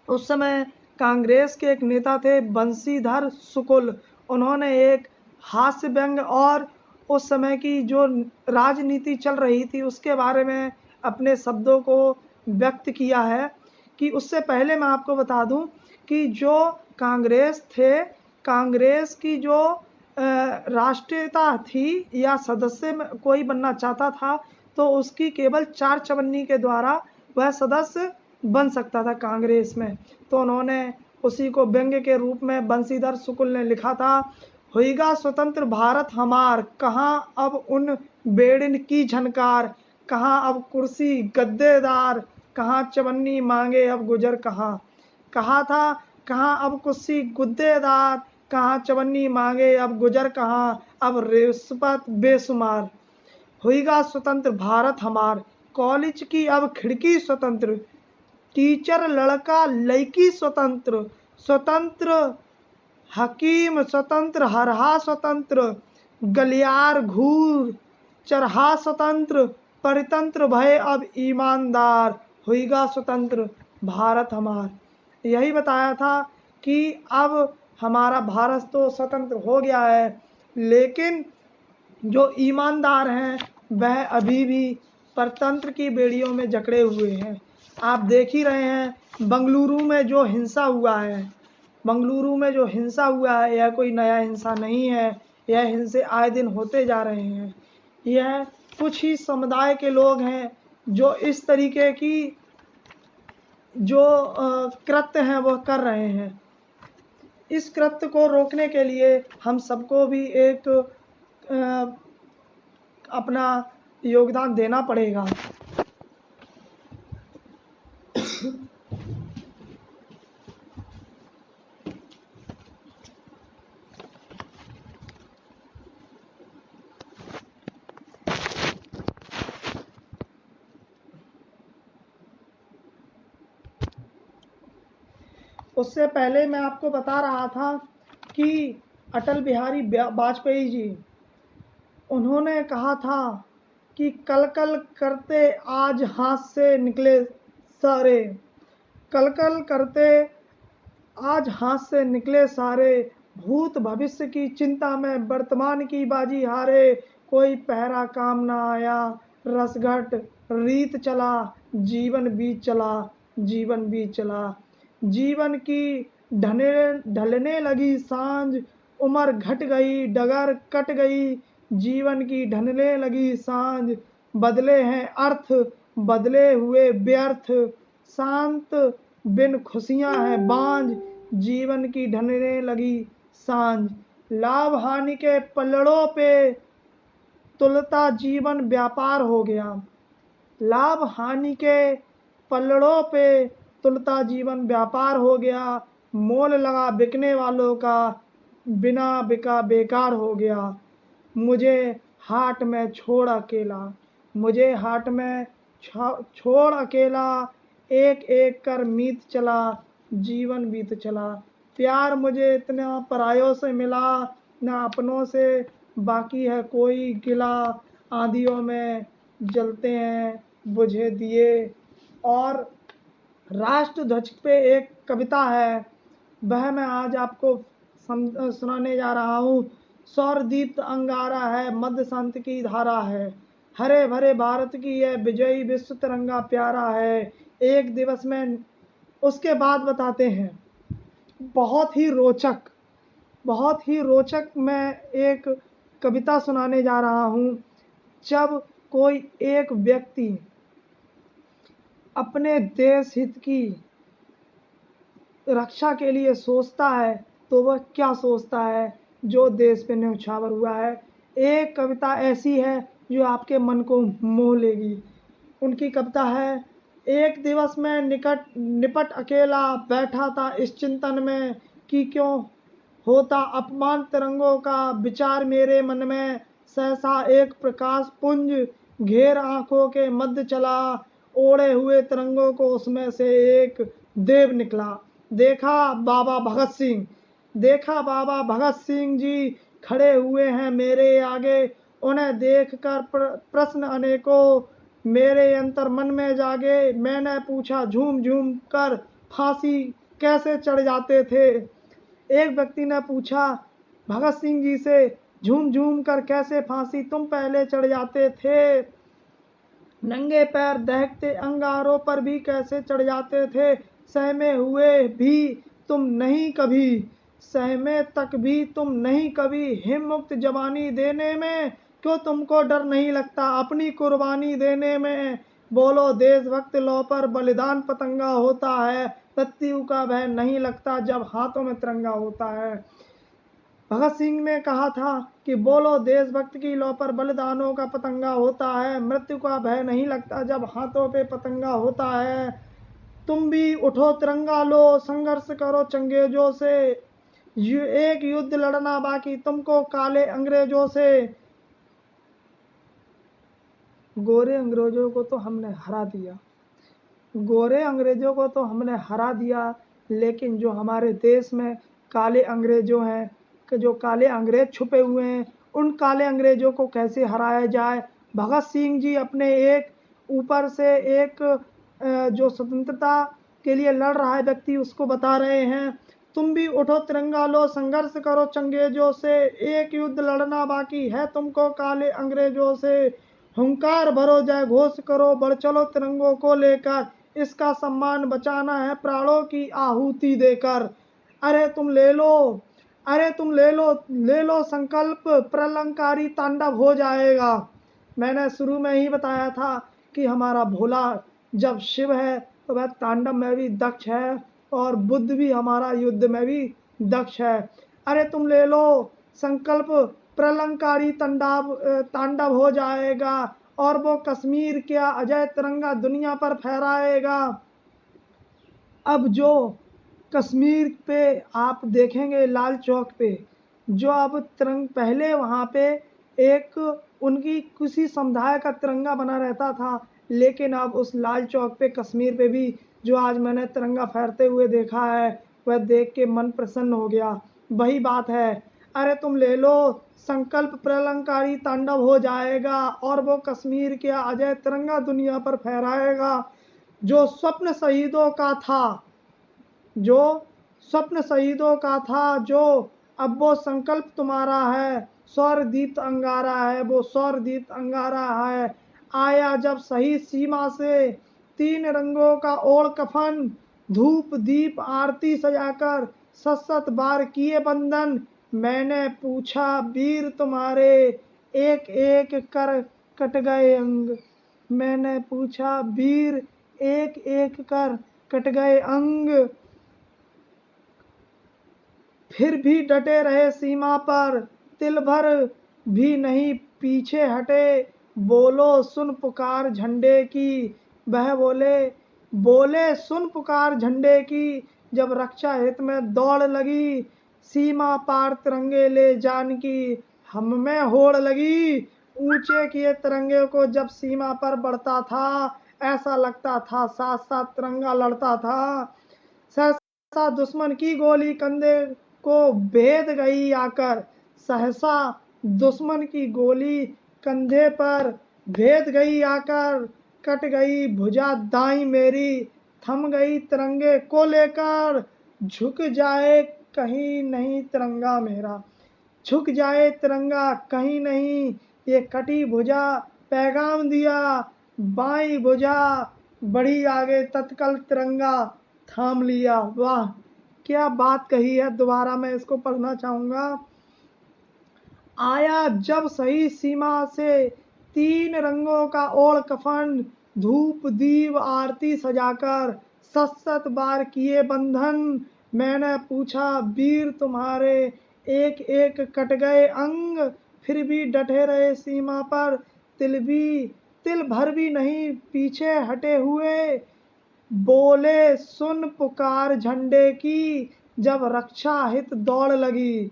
उस समय कांग्रेस के एक नेता थे बंशीधर शुक्ल, उन्होंने एक हास्य व्यंग और उस समय की जो राजनीति चल रही थी उसके बारे में अपने शब्दों को व्यक्त किया है। कि उससे पहले मैं आपको बता दूं कि जो कांग्रेस थे, कांग्रेस की जो राष्ट्रीयता थी या सदस्य में कोई बनना चाहता था तो उसकी केवल 4 चवन्नी के द्वारा वह सदस्य बन सकता था कांग्रेस में। तो उन्होंने उसी को व्यंग्य के रूप में बंशीधर शुक्ल ने लिखा था, होइगा स्वतंत्र भारत हमार, कहाँ अब उन बेड़िन की झनकार, कहाँ अब कुर्सी गद्देदार, कहाँ चवन्नी मांगे अब गुजर कहाँ। कहा था कहाँ अब कुर्सी गुद्देदार, कहाँ चवन्नी मांगे अब गुजर कहाँ, अब रिश्वत बेशुमार। होइगा स्वतंत्र भारत हमार, कॉलेज की अब खिड़की स्वतंत्र, टीचर लड़का लड़की स्वतंत्र, स्वतंत्र हकीम स्वतंत्र हरहा स्वतंत्र, गलियार घूर चरहा स्वतंत्र, परितंत्र भय अब ईमानदार, होइगा स्वतंत्र भारत हमार। यही बताया था कि अब हमारा भारत तो स्वतंत्र हो गया है, लेकिन जो ईमानदार हैं वह अभी भी परतंत्र की बेड़ियों में जकड़े हुए हैं। आप देख ही रहे हैं बंगलुरु में जो हिंसा हुआ है, बंगलुरु में जो हिंसा हुआ है यह कोई नया हिंसा नहीं है, यह हिंसे आए दिन होते जा रहे हैं। यह कुछ ही समुदाय के लोग हैं जो इस तरीके की जो कृत्य हैं वह कर रहे हैं। इस कृत्य को रोकने के लिए हम सबको भी एक अपना योगदान देना पड़ेगा। उससे पहले मैं आपको बता रहा था कि अटल बिहारी वाजपेयी जी, उन्होंने कहा था कि कल कल करते आज हाथ से निकले सारे, कल कल करते आज हाथ से निकले सारे, भूत भविष्य की चिंता में वर्तमान की बाजी हारे, कोई पहरा काम ना आया रसघट रीत चला, जीवन बीत चला, जीवन बीत चला। जीवन की ढलने लगी सांझ, उम्र घट गई डगर कट गई, जीवन की ढलने लगी सांझ, बदले हैं अर्थ बदले हुए व्यर्थ, शांत बिन खुशियां हैं बांझ, जीवन की ढलने लगी सांझ। लाभ हानि के पलड़ों पे तुलता जीवन व्यापार हो गया, लाभ हानि के पलड़ों पे तुलता जीवन व्यापार हो गया, मोल लगा बिकने वालों का बिना बिका बेकार हो गया। मुझे हाट में छोड़ अकेला, मुझे हाट में छोड़ अकेला, एक एक कर मीत चला, जीवन बीत चला। प्यार मुझे इतना परायों से मिला, ना अपनों से बाकी है कोई गिला, आंधियों में जलते हैं बुझे दिए। और राष्ट्र ध्वज पे एक कविता है, वह मैं आज आपको सुनाने जा रहा हूँ। सौरदीप्त अंगारा है मध्य संत की धारा है, हरे भरे भारत की यह विजयी विश्व तिरंगा प्यारा है, एक दिवस में। उसके बाद बताते हैं बहुत ही रोचक, बहुत ही रोचक मैं एक कविता सुनाने जा रहा हूँ। जब कोई एक व्यक्ति अपने देश हित की रक्षा के लिए सोचता है तो वह क्या सोचता है जो देश पे न्यौछावर हुआ है। एक कविता ऐसी है जो आपके मन को मोह लेगी। उनकी कविता है, एक दिवस में निपट अकेला बैठा था इस चिंतन में कि क्यों होता अपमान तिरंगों का विचार मेरे मन में, सहसा एक प्रकाश पुंज घेर आंखों के मध्य चला, ओढ़े हुए तिरंगों को उसमें से एक देव निकला। देखा बाबा भगत सिंह जी खड़े हुए हैं मेरे आगे, उन्हें देखकर प्रश्न अनेकों मेरे अंतर मन में जागे। मैंने पूछा झूम झूम कर फांसी कैसे चढ़ जाते थे। एक व्यक्ति ने पूछा भगत सिंह जी से, झूम झूम कर कैसे फांसी तुम पहले चढ़ जाते थे, नंगे पैर दहकते अंगारों पर भी कैसे चढ़ जाते थे, सहमे हुए भी तुम नहीं कभी, सहमे तक भी तुम नहीं कभी, हिम मुक्त जवानी देने में क्यों तुमको डर नहीं लगता अपनी कुर्बानी देने में। बोलो देशभक्त लौ पर बलिदान पतंगा होता है, मृत्यु का भय नहीं लगता जब हाथों में तिरंगा होता है। भगत सिंह ने कहा था कि बोलो देशभक्त की लौ पर बलिदानों का पतंगा होता है, मृत्यु का भय नहीं लगता जब हाथों पे पतंगा होता है। तुम भी उठो तिरंगा लो, संघर्ष करो चंगेजों से, एक युद्ध लड़ना बाकी तुमको काले अंग्रेजों से। गोरे अंग्रेजों को तो हमने हरा दिया, गोरे अंग्रेजों को तो हमने हरा दिया, लेकिन जो हमारे देश में काले अंग्रेजों हैं, कि जो काले अंग्रेज छुपे हुए हैं, उन काले अंग्रेजों को कैसे हराया जाए। भगत सिंह जी अपने एक ऊपर से एक जो स्वतंत्रता के लिए लड़ रहा है व्यक्ति उसको बता रहे हैं, तुम भी उठो तिरंगा लो, संघर्ष करो चंगेजों से, एक युद्ध लड़ना बाकी है तुमको काले अंग्रेजों से। हुंकार भरो जय घोष करो, बढ़ चलो तिरंगों को लेकर, इसका सम्मान बचाना है प्राणों की आहुति देकर। अरे तुम ले लो, अरे तुम ले लो संकल्प, प्रलंकारी तांडव हो जाएगा। मैंने शुरू में ही बताया था कि हमारा भोला जब शिव है तो वह तांडव में भी दक्ष है, और बुद्ध भी हमारा युद्ध में भी दक्ष है। अरे तुम ले लो संकल्प, प्रलंकारी तांडव हो जाएगा, और वो कश्मीर क्या अजय तिरंगा दुनिया पर फहराएगा। अब जो कश्मीर पे आप देखेंगे लाल चौक पे, जो अब पहले वहाँ पे एक उनकी किसी समुदाय का तिरंगा बना रहता था, लेकिन अब उस लाल चौक पे कश्मीर पे भी जो आज मैंने तिरंगा फहरते हुए देखा है, वह देख के मन प्रसन्न हो गया। वही बात है, अरे तुम ले लो संकल्प, प्रलंकारी तांडव हो जाएगा, और वो कश्मीर के अजय तिरंगा दुनिया पर फहराएगा। जो स्वप्न शहीदों का था, जो स्वप्न शहीदों का था, जो अब वो संकल्प तुम्हारा है, सौर दीप्त अंगारा है, वो सौर दीप्त अंगारा है। आया जब शहीद सीमा से 3 रंगों का ओढ़ कफन, धूप दीप आरती सजाकर सत बार किए बंधन। मैंने पूछा वीर तुम्हारे एक एक कर कट गए अंग, मैंने पूछा वीर एक एक कर कट गए अंग, फिर भी डटे रहे सीमा पर, तिल भर भी नहीं पीछे हटे। बोलो सुन पुकार झंडे की, वह बोले सुन पुकार झंडे की, जब रक्षा हित में दौड़ लगी, सीमा पार तिरंगे ले जान की हम में होड़ लगी। ऊंचे किए तिरंगे को जब सीमा पर बढ़ता था, ऐसा लगता था साथ साथ तिरंगा लड़ता था। सहसा दुश्मन की गोली कंधे को भेद गई आकर, सहसा दुश्मन की गोली कंधे पर भेद गई आकर, कट गई भुजा दाई मेरी, थम गई तिरंगे को लेकर। झुक जाए कहीं नहीं तिरंगा मेरा, झुक जाए तिरंगा कहीं नहीं, ये कटी भुजा पैगाम दिया, बाई भुजा बढ़ी आगे तत्काल तिरंगा थाम लिया। वाह क्या बात कही है, दोबारा मैं इसको पढ़ना चाहूँगा। आया जब सही सीमा से 3 रंगों का ओढ़ कफन, धूप दीप आरती सजाकर सत बार किए बंधन। मैंने पूछा वीर तुम्हारे एक एक कट गए अंग, फिर भी डटे रहे सीमा पर, तिल भर भी नहीं पीछे हटे हुए। बोले सुन पुकार झंडे की, जब रक्षा हित दौड़ लगी।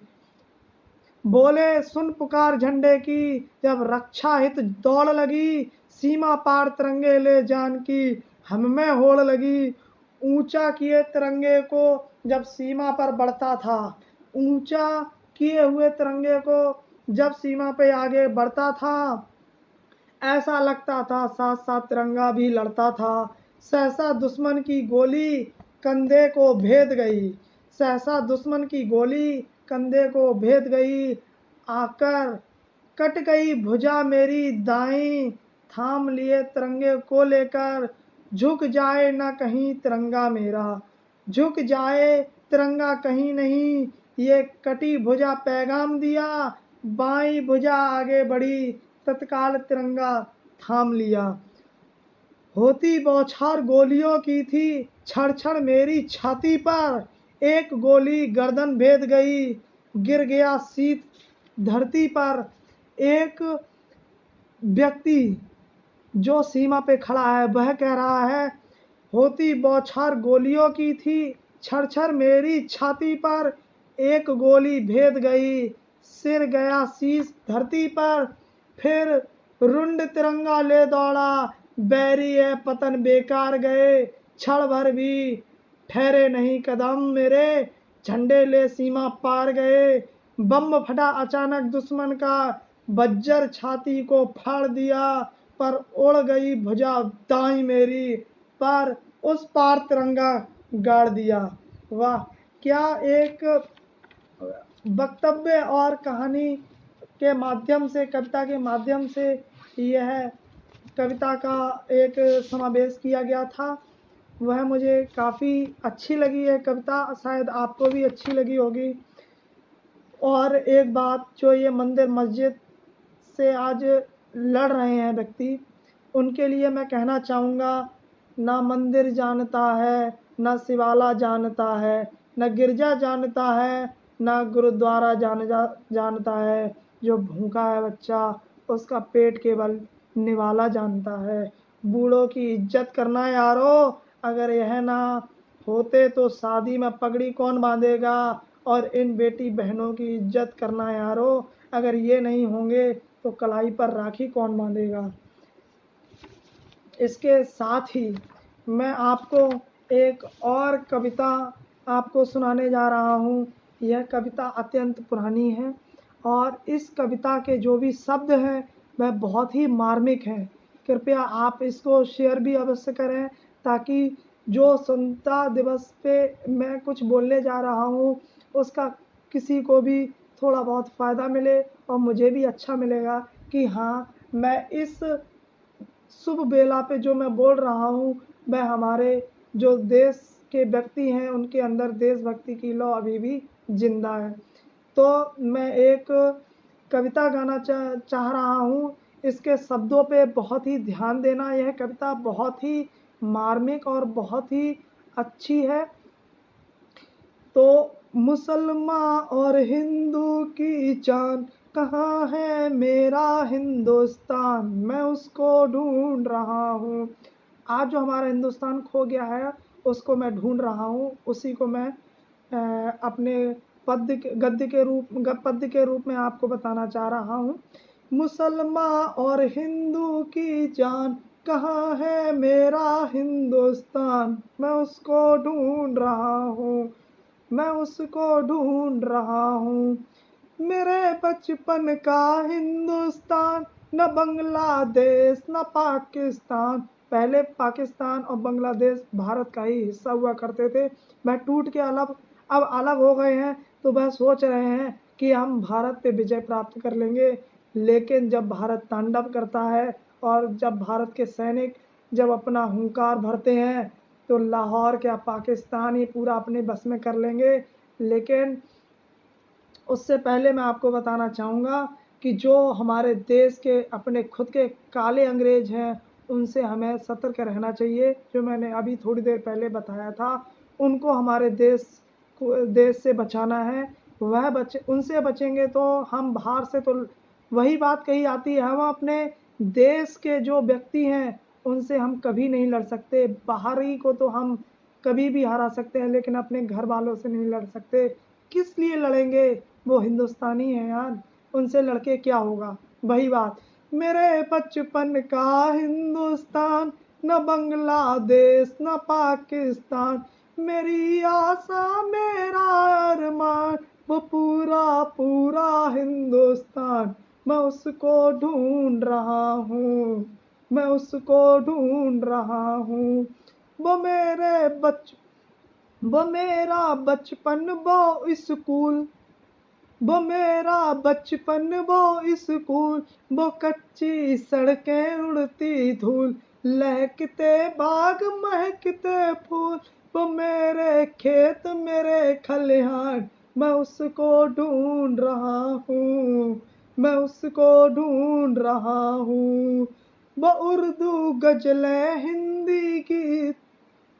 बोले सुन पुकार झंडे की, जब रक्षा हित दौड़ लगी। सीमा पार तिरंगे ले जान की, हम में होड़ लगी। ऊंचा किए तिरंगे को जब सीमा पर बढ़ता था, ऊंचा किए हुए तिरंगे को जब सीमा पे आगे बढ़ता था, ऐसा लगता था साथ साथ तिरंगा भी लड़ता था। सहसा दुश्मन की गोली कंधे को भेद गई, सहसा दुश्मन की गोली कंधे को भेद गई। आकर कट गई भुजा मेरी दाईं, थाम लिए तिरंगे को लेकर। झुक जाए न कहीं तिरंगा मेरा, झुक जाए तिरंगा कहीं नहीं। ये कटी भुजा पैगाम दिया, बाईं भुजा आगे बढ़ी, तत्काल तिरंगा थाम लिया। होती बौछार गोलियों की थी, छड़ छड़ मेरी छाती पर। एक गोली गर्दन भेद गई, गिर गया शीत धरती पर। एक व्यक्ति जो सीमा पे खड़ा है वह कह रहा है, होती बौछार गोलियों की थी, छड़ छड़ मेरी छाती पर। एक गोली भेद गई, सिर गया शीश धरती पर। फिर रुंड तिरंगा ले दौड़ा, बैरी है पतन बेकार गए। क्षण भर भी ठहरे नहीं कदम मेरे, झंडे ले सीमा पार गए। बम फटा अचानक दुश्मन का, बज्जर छाती को फाड़ दिया। पर उड़ गई भुजा दाई मेरी, पर उस पार तिरंगा गाड़ दिया। वाह, क्या एक वक्तव्य और कहानी के माध्यम से, कविता के माध्यम से यह कविता का एक समावेश किया गया था। वह मुझे काफ़ी अच्छी लगी है कविता, शायद आपको भी अच्छी लगी होगी। और एक बात, जो ये मंदिर मस्जिद से आज लड़ रहे हैं व्यक्ति, उनके लिए मैं कहना चाहूँगा, ना मंदिर जानता है, ना शिवाला जानता है, ना गिरजा जानता है, ना गुरुद्वारा जानता है। जो भूखा है बच्चा, उसका पेट केवल निवाला जानता है। बूढ़ों की इज्जत करना यारो, अगर यह ना होते तो शादी में पगड़ी कौन बांधेगा। और इन बेटी बहनों की इज्जत करना यारो, अगर ये नहीं होंगे तो कलाई पर राखी कौन बांधेगा। इसके साथ ही मैं आपको एक और कविता आपको सुनाने जा रहा हूँ। यह कविता अत्यंत पुरानी है और इस कविता के जो भी शब्द हैं वह बहुत ही मार्मिक हैं। कृपया आप इसको शेयर भी अवश्य करें, ताकि जो स्वतंत्रता दिवस पे मैं कुछ बोलने जा रहा हूँ उसका किसी को भी थोड़ा बहुत फ़ायदा मिले और मुझे भी अच्छा मिलेगा कि हाँ, मैं इस शुभ बेला पे जो मैं बोल रहा हूँ वह हमारे जो देश के व्यक्ति हैं उनके अंदर देशभक्ति की लौ अभी भी जिंदा है। तो मैं एक कविता गाना चाह रहा हूँ। इसके शब्दों पे बहुत ही ध्यान देना। यह कविता बहुत ही मार्मिक और बहुत ही अच्छी है। तो मुसलमान और हिंदू की जान, कहाँ है मेरा हिंदुस्तान, मैं उसको ढूंढ रहा हूँ। आज जो हमारा हिंदुस्तान खो गया है उसको मैं ढूंढ रहा हूँ। उसी को मैं अपने पद्य के रूप में आपको बताना चाह रहा हूँ। मुसलमान और हिंदू की जान, कहाँ है मेरा हिंदुस्तान, मैं उसको ढूंढ रहा हूँ, मैं उसको ढूंढ रहा हूँ। मेरे बचपन का हिंदुस्तान, न बांग्लादेश न पाकिस्तान। पहले पाकिस्तान और बांग्लादेश भारत का ही हिस्सा हुआ करते थे। वह टूट के अब अलग हो गए हैं। तो वह सोच रहे हैं कि हम भारत पे विजय प्राप्त कर लेंगे। लेकिन जब भारत तांडव करता है और जब भारत के सैनिक जब अपना हुंकार भरते हैं तो लाहौर क्या पाकिस्तान ही पूरा अपने बस में कर लेंगे। लेकिन उससे पहले मैं आपको बताना चाहूँगा कि जो हमारे देश के अपने खुद के काले अंग्रेज हैं उनसे हमें सतर्क रहना चाहिए। जो मैंने अभी थोड़ी देर पहले बताया था, उनको हमारे देश से बचाना है। उनसे बचेंगे तो हम बाहर से, तो वही बात कही आती है, हम अपने देश के जो व्यक्ति हैं उनसे हम कभी नहीं लड़ सकते। बाहरी को तो हम कभी भी हरा सकते हैं, लेकिन अपने घर वालों से नहीं लड़ सकते। किस लिए लड़ेंगे? वो हिंदुस्तानी है यार, उनसे लड़के क्या होगा? वही बात, मेरे बचपन का हिंदुस्तान, न बांग्लादेश न पाकिस्तान, मेरी आशा मेरा अरमान, वो पूरा पूरा हिंदुस्तान, मैं उसको ढूंढ रहा हूँ, मैं उसको ढूंढ रहा हूँ। वो मेरे बच वो मेरा बचपन वो स्कूल, वो मेरा बचपन वो स्कूल, वो कच्ची सड़कें उड़ती धूल, लहकते बाग महकते फूल, वो मेरे खेत मेरे खलिहान, मैं उसको ढूंढ रहा हूँ, मैं उसको ढूंढ रहा हूँ। वो उर्दू गजलें हिंदी गीत,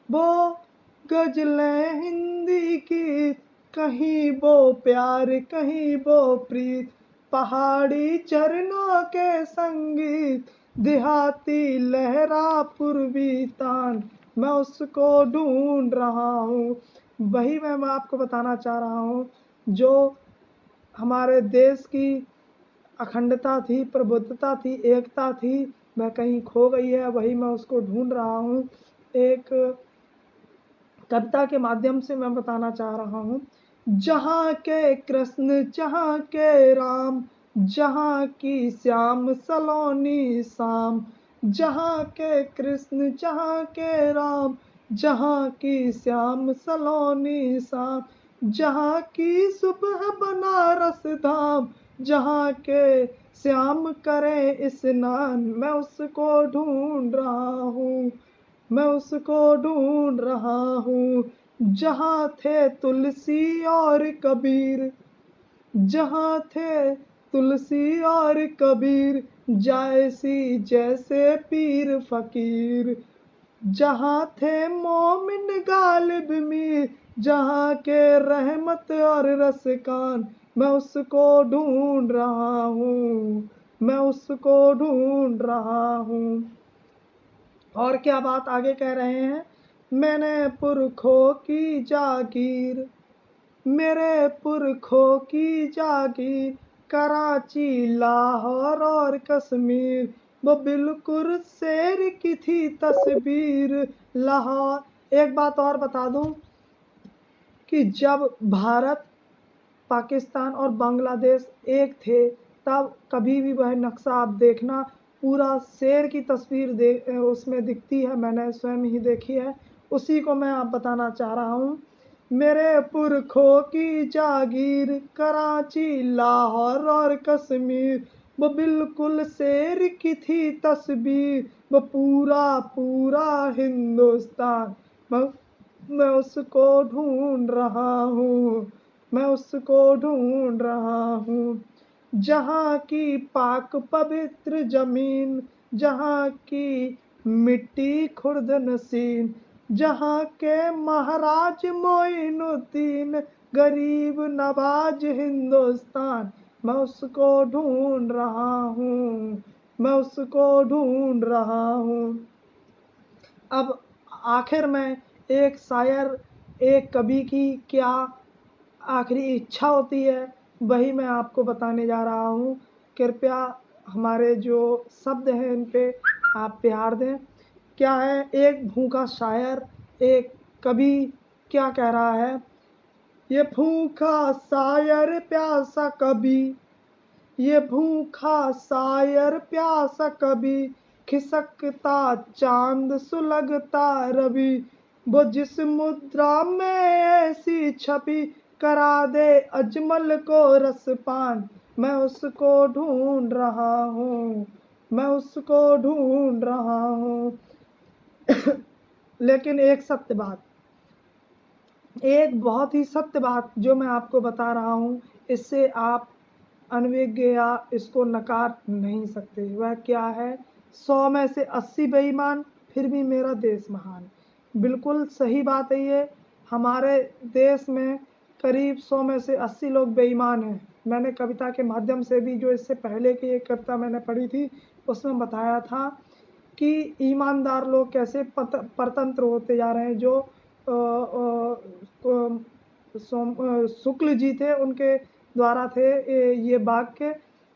वो गजलें हिंदी की, कहीं वो प्यार कहीं वो प्रीत, पहाड़ी झरनों के संगीत, देहाती लहरा पूर्वी तान, मैं उसको ढूंढ रहा हूँ। वही मैं आपको बताना चाह रहा हूँ, जो हमारे देश की अखंडता थी, प्रबुद्धता थी, एकता थी, वह कहीं खो गई है, वही मैं उसको ढूंढ रहा हूँ। एक कविता के माध्यम से मैं बताना चाह रहा हूँ। जहाँ के कृष्ण जहाँ के राम, जहाँ की श्याम सलोनी शाम, जहाँ के कृष्ण जहाँ के राम, जहाँ की श्याम सलोनी शाम, जहाँ की सुबह बनारस धाम, जहाँ के श्याम करे स्नान, मैं उसको ढूंढ रहा हूँ, मैं उसको ढूंढ रहा हूँ। जहाँ थे तुलसी और कबीर, जहाँ थे तुलसी और कबीर, जैसी जैसे पीर फकीर, जहाँ थे मोमिन गालिब मीर, जहाँ के रहमत और रसकान, मैं उसको ढूंढ रहा हूँ, मैं उसको ढूंढ रहा हूँ। और क्या बात आगे कह रहे हैं, मैंने पुरखों की जागीर, मेरे पुरखों की जागीर, कराची लाहौर और कश्मीर, वो बिल्कुल शेर की थी तस्वीर लाहौर। एक बात और बता दूं कि जब भारत पाकिस्तान और बांग्लादेश एक थे, तब कभी भी वह नक्शा आप देखना, पूरा शेर की तस्वीर उसमें दिखती है, मैंने स्वयं ही देखी है। उसी को मैं आप बताना चाह रहा हूँ। मेरे पुरखों की जागीर, कराची लाहौर और कश्मीर, वो बिल्कुल शेर की थी तस्वीर, वो पूरा पूरा हिंदुस्तान, मैं उसको ढूंढ रहा हूँ, मैं उसको ढूंढ रहा हूँ। जहाँ की पाक पवित्र जमीन, जहाँ की मिट्टी खुर्द नसीन, जहाँ के महाराज मोइनुद्दीन, गरीब नवाज हिंदुस्तान, मैं उसको ढूंढ रहा हूँ, मैं उसको ढूंढ रहा हूँ। अब आखिर में एक शायर, एक कवि की क्या आखिरी इच्छा होती है, वही मैं आपको बताने जा रहा हूँ। कृपया हमारे जो शब्द हैं इन पे आप प्यार दें। क्या है, एक भूखा शायर, एक कवि क्या कह रहा है, ये भूखा शायर प्यासा कवि, ये भूखा शायर प्यासा कवि, खिसकता चांद सुलगता रवि, वो जिस मुद्रा में ऐसी छवि, करा दे अजमल को रसपान, मैं उसको ढूंढ रहा हूँ, मैं उसको ढूंढ रहा हूँ। लेकिन एक सत्य बात, एक बहुत ही सत्य बात जो मैं आपको बता रहा हूँ, इससे आप अनविज्ञ या इसको नकार नहीं सकते। वह क्या है, 100 में से 80 बेईमान, फिर भी मेरा देश महान। बिल्कुल सही बात है ये। हमारे देश में करीब 100 में से 80 लोग बेईमान हैं। मैंने कविता के माध्यम से भी, जो इससे पहले की एक कविता मैंने पढ़ी थी, उसमें बताया था कि ईमानदार लोग कैसे परतंत्र होते जा रहे हैं, जो शुक्ल जी थे, उनके द्वारा थे ये वाक्य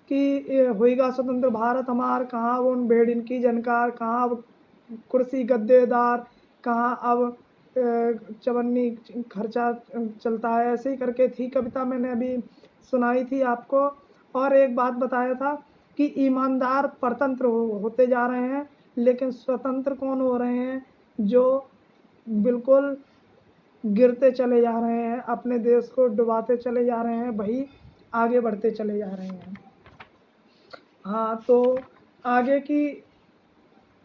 कि होएगा स्वतंत्र भारत हमार, कहाँ अब उन भेड़ इनकी जनकार, कहाँ अब कुर्सी गद्देदार, कहाँ अब चवन्नी खर्चा चलता है। ऐसे ही करके थी कविता, मैंने अभी सुनाई थी आपको। और एक बात बताया था कि ईमानदार परतंत्र होते जा रहे हैं, लेकिन स्वतंत्र कौन हो रहे हैं? जो बिल्कुल गिरते चले जा रहे हैं, अपने देश को डुबाते चले जा रहे हैं, वही आगे बढ़ते चले जा रहे हैं। हाँ, तो आगे की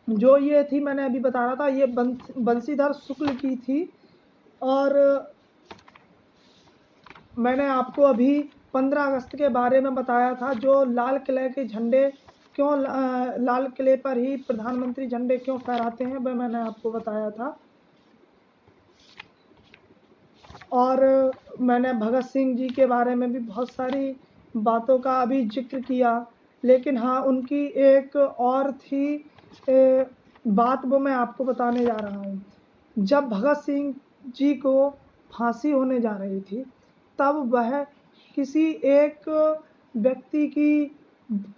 जो ये थी, मैंने अभी बता रहा था, ये बंशीधर शुक्ल की थी। और मैंने आपको अभी 15 अगस्त के बारे में बताया था, जो लाल किले के झंडे क्यों लाल किले पर ही प्रधानमंत्री झंडे क्यों फहराते हैं, वह मैंने आपको बताया था। और मैंने भगत सिंह जी के बारे में भी बहुत सारी बातों का अभी जिक्र किया। लेकिन हाँ, उनकी एक और थी बात, वो मैं आपको बताने जा रहा हूँ। जब भगत सिंह जी को फांसी होने जा रही थी, तब वह किसी एक व्यक्ति की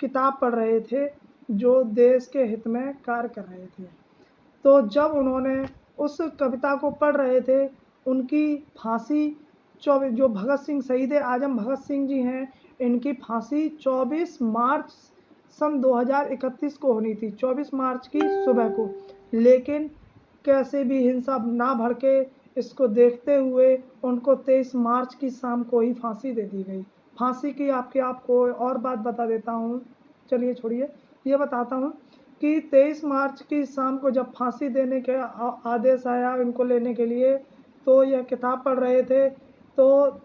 किताब पढ़ रहे थे, जो देश के हित में कार्य कर रहे थे। तो जब उन्होंने उस कविता को पढ़ रहे थे, उनकी फांसी 24, जो भगत सिंह शहीद आजम भगत सिंह जी हैं, इनकी फांसी 24 मार्च सन 2031 को होनी थी, 24 मार्च की सुबह को। लेकिन कैसे भी हिंसा ना भड़के, इसको देखते हुए उनको 23 मार्च की शाम को ही फांसी दे दी गई। फांसी की आपको और बात बता देता हूँ, चलिए छोड़िए, ये बताता हूँ कि 23 मार्च की शाम को जब फांसी देने के आदेश आया इनको लेने के लिए, तो यह किताब पढ़ रहे थे। तो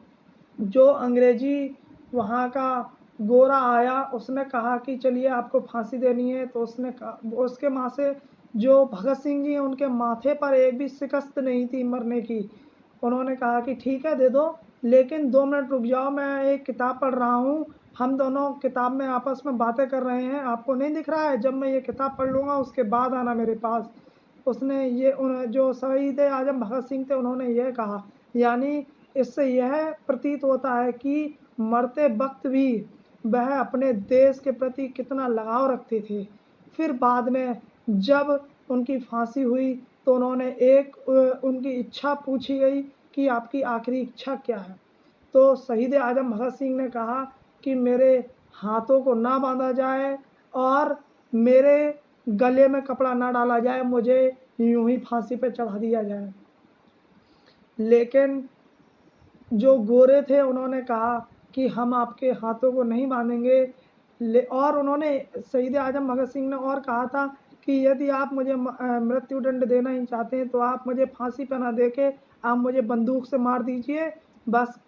जो अंग्रेजी वहाँ का गोरा आया, उसने कहा कि चलिए आपको फांसी देनी है। तो उसने कहा, उसके माँ से, जो भगत सिंह जी हैं, उनके माथे पर एक भी शिकस्त नहीं थी मरने की। उन्होंने कहा कि ठीक है दे दो, लेकिन 2 मिनट रुक जाओ, मैं एक किताब पढ़ रहा हूँ, हम दोनों किताब में आपस में बातें कर रहे हैं, आपको नहीं दिख रहा है? जब मैं ये किताब पढ़ लूँगा उसके बाद आना मेरे पास। उसने ये जो शहीद आजम भगत सिंह थे, उन्होंने यह कहा। यानी इससे यह प्रतीत होता है कि मरते वक्त भी वह अपने देश के प्रति कितना लगाव रखते थे। फिर बाद में जब उनकी फांसी हुई, तो उन्होंने उनकी इच्छा पूछी गई कि आपकी आखिरी इच्छा क्या है? तो शहीद आजम भगत सिंह ने कहा कि मेरे हाथों को ना बांधा जाए और मेरे गले में कपड़ा ना डाला जाए, मुझे यूं ही फांसी पे चढ़ा दिया जाए। लेकिन जो गोरे थे, उन्होंने कहा कि हम आपके हाथों को नहीं बांधेंगे। और उन्होंने, शहीद आजम भगत सिंह ने और कहा था कि यदि आप मुझे मृत्यु दंड देना ही चाहते हैं, तो आप मुझे फांसी पर ना देके आप मुझे बंदूक से मार दीजिए। बस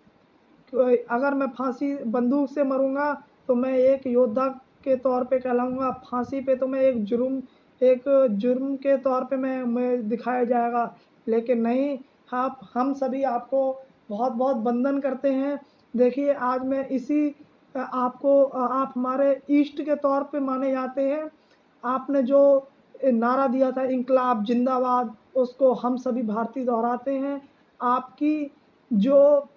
अगर मैं फांसी बंदूक से मरूंगा तो मैं एक योद्धा के तौर पे कहलाऊंगा, फांसी पे तो मैं एक जुर्म के तौर पे मैं दिखाया जाएगा। लेकिन नहीं, हम सभी आपको बहुत बहुत वंदन करते हैं। देखिए, आज मैं इसी आप हमारे ईष्ट के तौर पे माने जाते हैं। आपने जो नारा दिया था, इंकलाब जिंदाबाद, उसको हम सभी भारतीय दोहराते हैं। आपकी जो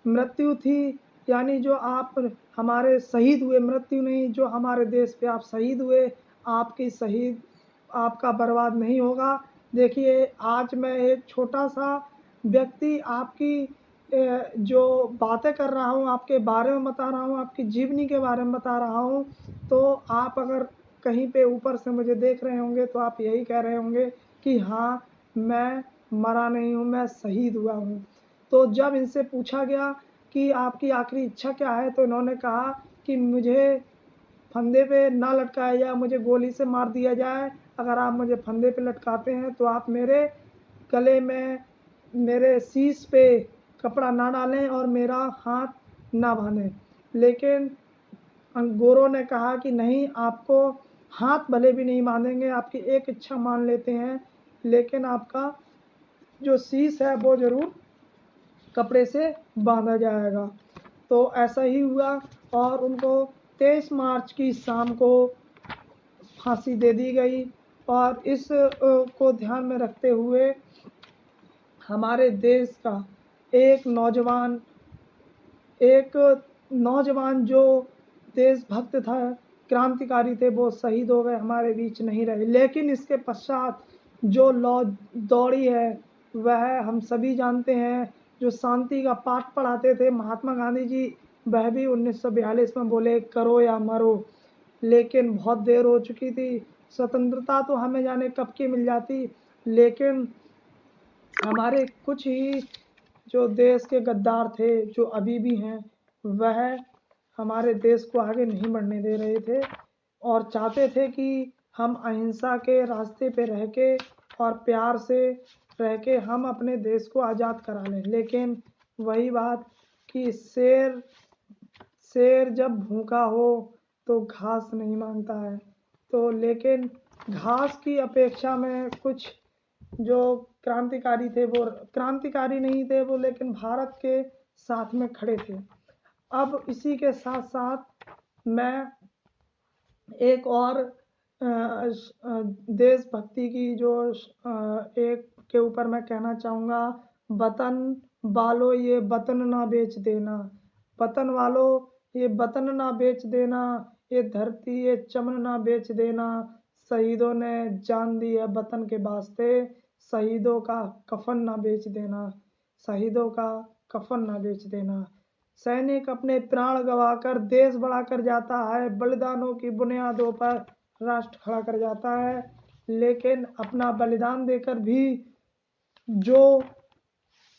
मृत्यु थी, यानी जो आप हमारे शहीद हुए, मृत्यु नहीं, जो हमारे देश पे आप शहीद हुए, आपका बर्बाद नहीं होगा। देखिए, आज मैं एक छोटा सा व्यक्ति आपकी जो बातें कर रहा हूँ, आपके बारे में बता रहा हूँ, आपकी जीवनी के बारे में बता रहा हूँ। तो आप अगर कहीं पे ऊपर से मुझे देख रहे होंगे, तो आप यही कह रहे होंगे कि हाँ, मैं मरा नहीं हूँ, मैं शहीद हुआ हूँ। तो जब इनसे पूछा गया कि आपकी आखिरी इच्छा क्या है, तो इन्होंने कहा कि मुझे फंदे पे ना लटकाया जाए, मुझे गोली से मार दिया जाए। अगर आप मुझे फंदे पे लटकाते हैं, तो आप मेरे गले में, मेरे शीश पे कपड़ा ना डालें और मेरा हाथ ना बांधें। लेकिन गोरों ने कहा कि नहीं, आपको हाथ भले भी नहीं बांधेंगे, आपकी एक इच्छा मान लेते हैं, लेकिन आपका जो शीश है वो ज़रूर कपड़े से बांधा जाएगा। तो ऐसा ही हुआ और उनको 23 मार्च की शाम को फांसी दे दी गई। और इस को ध्यान में रखते हुए हमारे देश का एक नौजवान जो देशभक्त था, क्रांतिकारी थे, वो शहीद हो गए, हमारे बीच नहीं रहे। लेकिन इसके पश्चात जो लौ दौड़ी है वह हम सभी जानते हैं। जो शांति का पाठ पढ़ाते थे महात्मा गांधी जी, वह भी 1942 में बोले करो या मरो। लेकिन बहुत देर हो चुकी थी। स्वतंत्रता तो हमें जाने कब की मिल जाती, लेकिन हमारे कुछ ही जो देश के गद्दार थे, जो अभी भी हैं, वह हमारे देश को आगे नहीं बढ़ने दे रहे थे और चाहते थे कि हम अहिंसा के रास्ते पे रह के और प्यार से रह के हम अपने देश को आज़ाद करा लें। लेकिन वही बात कि शेर जब भूखा हो तो घास नहीं मांगता है। तो लेकिन घास की अपेक्षा में कुछ जो क्रांतिकारी थे, वो क्रांतिकारी नहीं थे वो, लेकिन भारत के साथ में खड़े थे। अब इसी के साथ साथ मैं एक और देशभक्ति की जो एक के ऊपर मैं कहना चाहूँगा, वतन वालों ये वतन ना बेच देना, वतन वालों ये वतन ना बेच देना, ये धरती ये चमन ना बेच देना, शहीदों ने जान दी है वतन के वास्ते, शहीदों का कफन ना बेच देना, शहीदों का कफन ना बेच देना। सैनिक अपने प्राण गंवाकर देश बढ़ाकर जाता है, बलिदानों की बुनियादों पर राष्ट्र खड़ा कर जाता है। लेकिन अपना बलिदान देकर भी जो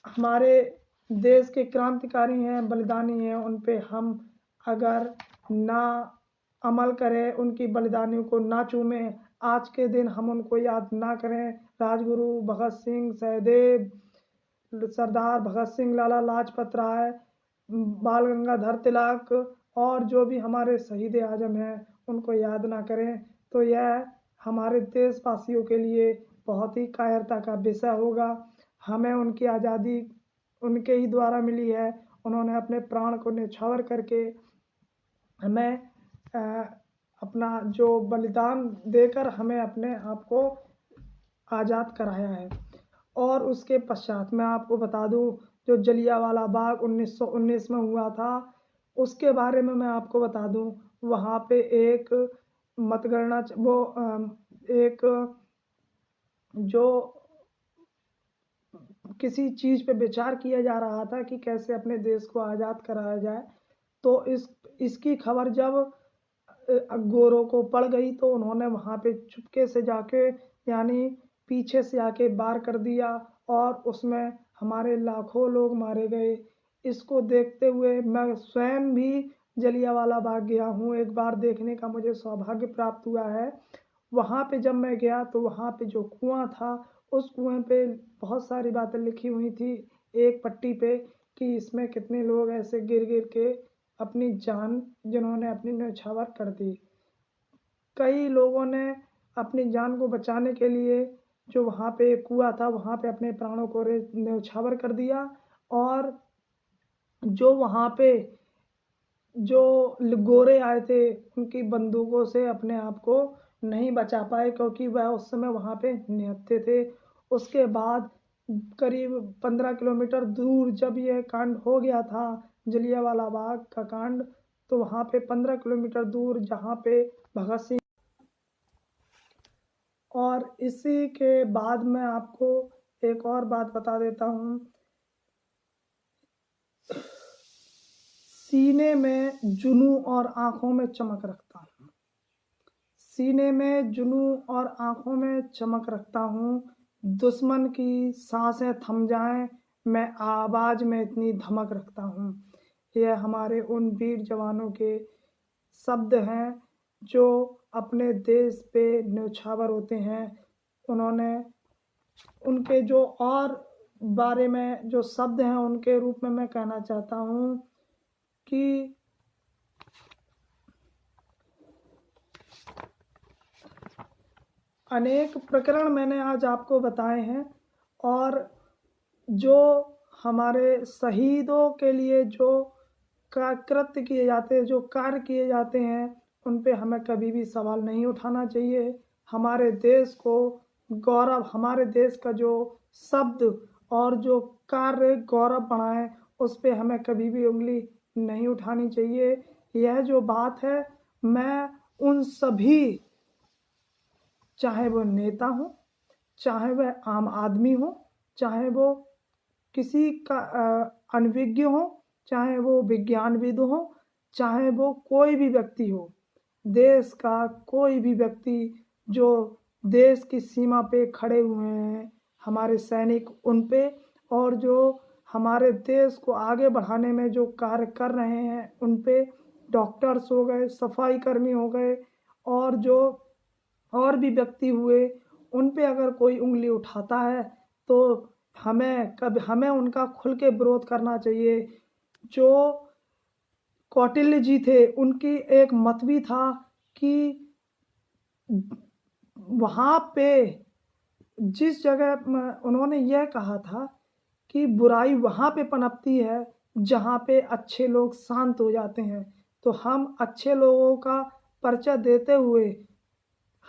हमारे देश के क्रांतिकारी हैं, बलिदानी हैं, उन पे हम अगर ना अमल करें, उनकी बलिदानियों को ना चूमें, आज के दिन हम उनको याद ना करें, राजगुरु भगत सिंह, सहदेव, सरदार भगत सिंह, लाला लाजपत राय, बाल गंगाधर तिलक और जो भी हमारे शहीद आजम हैं, उनको याद ना करें, तो यह हमारे देशवासियों के लिए बहुत ही कायरता का विषय होगा। हमें उनकी आज़ादी उनके ही द्वारा मिली है। उन्होंने अपने प्राण को न्यौछावर करके हमें अपना जो बलिदान देकर हमें अपने आप को आज़ाद कराया है। और उसके पश्चात मैं आपको बता दूं, जो जलियांवाला बाग 1919 में हुआ था, उसके बारे में मैं आपको बता दूं। वहाँ पे एक मतगणना एक जो किसी चीज़ पे विचार किया जा रहा था कि कैसे अपने देश को आज़ाद कराया जाए। तो इसकी खबर जब गोरों को पड़ गई तो उन्होंने वहाँ पे चुपके से जाके, यानी पीछे से आके वार कर दिया और उसमें हमारे लाखों लोग मारे गए। इसको देखते हुए मैं स्वयं भी जलियांवाला बाग गया हूँ, एक बार देखने का मुझे सौभाग्य प्राप्त हुआ है। वहाँ पे जब मैं गया तो वहाँ पे जो कुआं था, उस कुएं पे बहुत सारी बातें लिखी हुई थी एक पट्टी पे कि इसमें कितने लोग ऐसे गिर गिर के अपनी जान, जिन्होंने अपनी न्यौछावर कर दी। कई लोगों ने अपनी जान को बचाने के लिए, जो वहाँ पे एक कुआं था, वहाँ पे अपने प्राणों को न्यौछावर कर दिया। और जो वहाँ पे जो गोरे आए थे, उनकी बंदूकों से अपने आप को नहीं बचा पाए, क्योंकि वह उस समय वहाँ पे निहत्थे थे। उसके बाद करीब 15 किलोमीटर दूर जब यह कांड हो गया था, जलियांवाला बाग का कांड, तो वहाँ पे 15 किलोमीटर दूर जहाँ पे भगत सिंह। और इसी के बाद मैं आपको एक और बात बता देता हूँ। सीने में जुनूं और आंखों में चमक रखता हूँ, सीने में जुनूं और आंखों में चमक रखता हूँ। दुश्मन की सांसें थम जाएं, मैं आवाज में इतनी धमक रखता हूँ। यह हमारे उन वीर जवानों के शब्द हैं जो अपने देश पे न्यौछावर होते हैं। उन्होंने उनके जो और बारे में जो शब्द हैं, उनके रूप में मैं कहना चाहता हूँ कि अनेक प्रकरण मैंने आज आपको बताए हैं, और जो हमारे शहीदों के लिए जो कृत्य किए जाते हैं, जो कार्य किए जाते हैं, उन पे हमें कभी भी सवाल नहीं उठाना चाहिए। हमारे देश को गौरव, हमारे देश का जो शब्द और जो कार्य गौरव बढ़ाएं उस पे हमें कभी भी उंगली नहीं उठानी चाहिए। यह जो बात है, मैं उन सभी, चाहे वो नेता हो, चाहे वह आम आदमी हो, चाहे वो किसी का अनभिज्ञ हो, चाहे वो विज्ञानविद हो, चाहे वो कोई भी व्यक्ति हो, देश का कोई भी व्यक्ति जो देश की सीमा पे खड़े हुए हैं, हमारे सैनिक उन पे, और जो हमारे देश को आगे बढ़ाने में जो कार्य कर रहे हैं उन पे, डॉक्टर्स हो गए, सफाई कर्मी हो गए, और जो और भी व्यक्ति हुए, उन पे अगर कोई उंगली उठाता है तो हमें उनका खुल के विरोध करना चाहिए। जो कौटिल्य जी थे, उनकी एक मत भी था कि वहाँ पे जिस जगह उन्होंने यह कहा था कि बुराई वहाँ पे पनपती है जहाँ पे अच्छे लोग शांत हो जाते हैं। तो हम अच्छे लोगों का परिचय देते हुए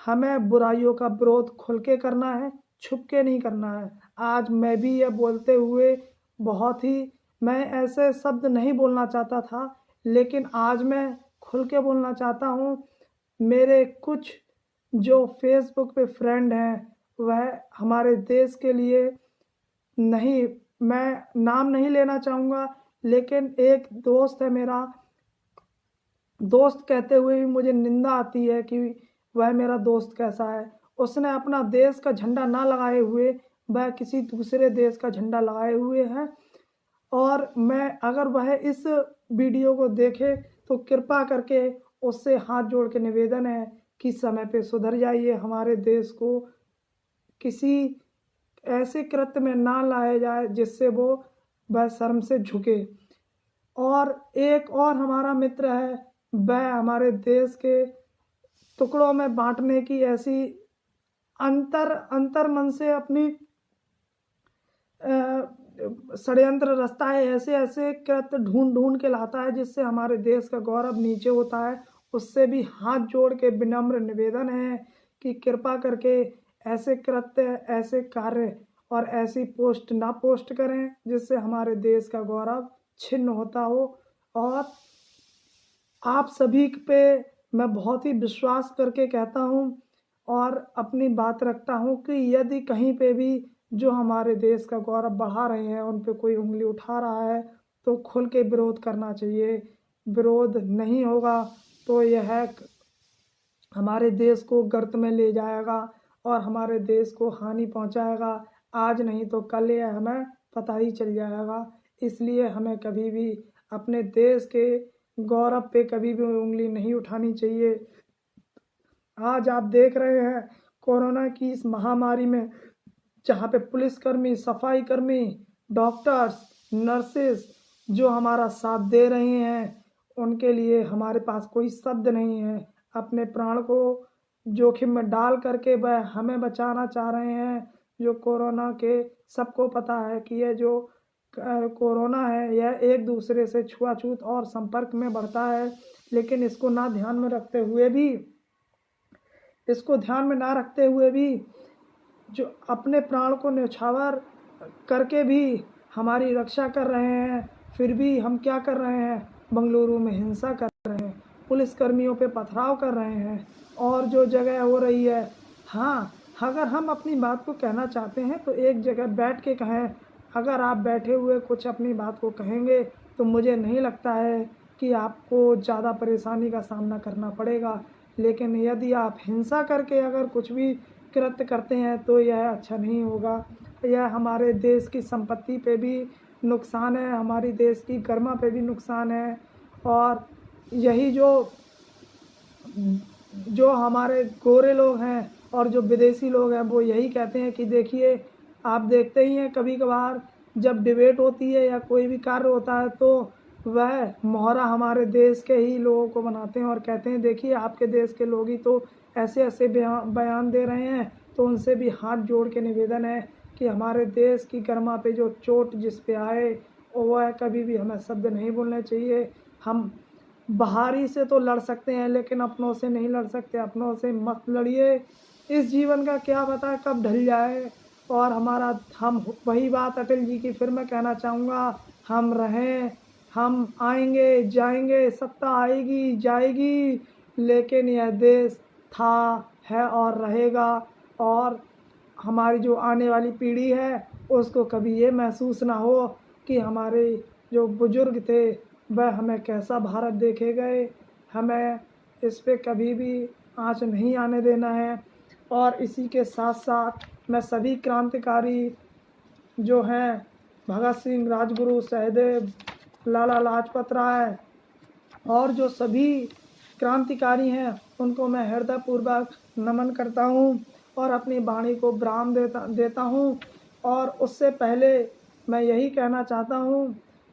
हमें बुराइयों का विरोध खुल के करना है, छुप के नहीं करना है। आज मैं भी यह बोलते हुए बहुत ही, मैं ऐसे शब्द नहीं बोलना चाहता था, लेकिन आज मैं खुल के बोलना चाहता हूँ। मेरे कुछ जो फेसबुक पे फ्रेंड हैं, वह हमारे देश के लिए नहीं, मैं नाम नहीं लेना चाहूँगा, लेकिन एक दोस्त है मेरा, दोस्त कहते हुए भी मुझे निंदा आती है कि वह मेरा दोस्त कैसा है। उसने अपना देश का झंडा ना लगाए हुए वह किसी दूसरे देश का झंडा लगाए हुए है। और मैं, अगर वह इस वीडियो को देखे तो कृपा करके उससे हाथ जोड़ के निवेदन है कि समय पे सुधर जाइए, हमारे देश को किसी ऐसे कृत्य में ना लाया जाए जिससे वह शर्म से झुके। और एक और हमारा मित्र है, वह हमारे देश के टुकड़ों में बांटने की ऐसी अंतर मन से अपनी षड्यंत्र रचता है, ऐसे ऐसे कृत्य ढूंढ ढूंढ के लाता है जिससे हमारे देश का गौरव नीचे होता है। उससे भी हाथ जोड़ के विनम्र निवेदन है कि कृपा करके ऐसे कृत्य, ऐसे कार्य और ऐसी पोस्ट ना पोस्ट करें जिससे हमारे देश का गौरव छिन्न होता हो। और आप सभी पे मैं बहुत ही विश्वास करके कहता हूँ और अपनी बात रखता हूँ कि यदि कहीं पे भी जो हमारे देश का गौरव बढ़ा रहे हैं उन पे कोई उंगली उठा रहा है तो खुल के विरोध करना चाहिए। विरोध नहीं होगा तो यह हमारे देश को गर्त में ले जाएगा और हमारे देश को हानि पहुंचाएगा। आज नहीं तो कल यह हमें पता ही चल जाएगा। इसलिए हमें कभी भी अपने देश के गौरव पे कभी भी उंगली नहीं उठानी चाहिए। आज आप देख रहे हैं कोरोना की इस महामारी में जहाँ पे पुलिसकर्मी, सफाई कर्मी, डॉक्टर्स, नर्सेस जो हमारा साथ दे रहे हैं, उनके लिए हमारे पास कोई शब्द नहीं है। अपने प्राण को जोखिम में डाल करके वह हमें बचाना चाह रहे हैं। जो कोरोना के, सबको पता है कि यह जो कोरोना है यह एक दूसरे से छुआछूत और संपर्क में बढ़ता है, लेकिन इसको ध्यान में ना रखते हुए भी जो अपने प्राण को न्यौछावर करके भी हमारी रक्षा कर रहे हैं, फिर भी हम क्या कर रहे हैं, बंगलुरु में हिंसा कर रहे हैं, पुलिसकर्मियों पे पथराव कर रहे हैं और जो जगह हो रही है। हाँ, अगर हम अपनी बात को कहना चाहते हैं तो एक जगह बैठ के कहें। अगर आप बैठे हुए कुछ अपनी बात को कहेंगे तो मुझे नहीं लगता है कि आपको ज़्यादा परेशानी का सामना करना पड़ेगा। लेकिन यदि आप हिंसा करके अगर कुछ भी कृत्य करते हैं तो यह अच्छा नहीं होगा। यह हमारे देश की संपत्ति पे भी नुकसान है, हमारी देश की गरिमा पे भी नुकसान है। और यही जो हमारे गोरे लोग हैं और जो विदेशी लोग हैं वो यही कहते हैं कि देखिए, आप देखते ही हैं कभी कभार जब डिबेट होती है या कोई भी कार्य होता है तो वह मोहरा हमारे देश के ही लोगों को बनाते हैं और कहते हैं देखिए आपके देश के लोग ही तो ऐसे ऐसे बयान दे रहे हैं। तो उनसे भी हाथ जोड़ के निवेदन है कि हमारे देश की गरिमा पे जो चोट जिस पे आए वह कभी भी हमें शब्द नहीं बोलने चाहिए। हम बाहरी से तो लड़ सकते हैं लेकिन अपनों से नहीं लड़ सकते। अपनों से मत लड़िए, इस जीवन का क्या पता कब ढल जाए। और हम वही बात अटल जी की फिर मैं कहना चाहूँगा, हम रहें, हम आएंगे जाएंगे, सत्ता आएगी जाएगी, लेकिन यह देश था, है और रहेगा। और हमारी जो आने वाली पीढ़ी है उसको कभी ये महसूस ना हो कि हमारे जो बुजुर्ग थे वह हमें कैसा भारत देखे गए। हमें इस पे कभी भी आँच नहीं आने देना है। और इसी के साथ साथ मैं सभी क्रांतिकारी जो हैं, भगत सिंह, राजगुरु, सहदेव, लाला लाजपत राय और जो सभी क्रांतिकारी हैं उनको मैं हृदयपूर्वक नमन करता हूं और अपनी वाणी को विराम देता हूं। और उससे पहले मैं यही कहना चाहता हूं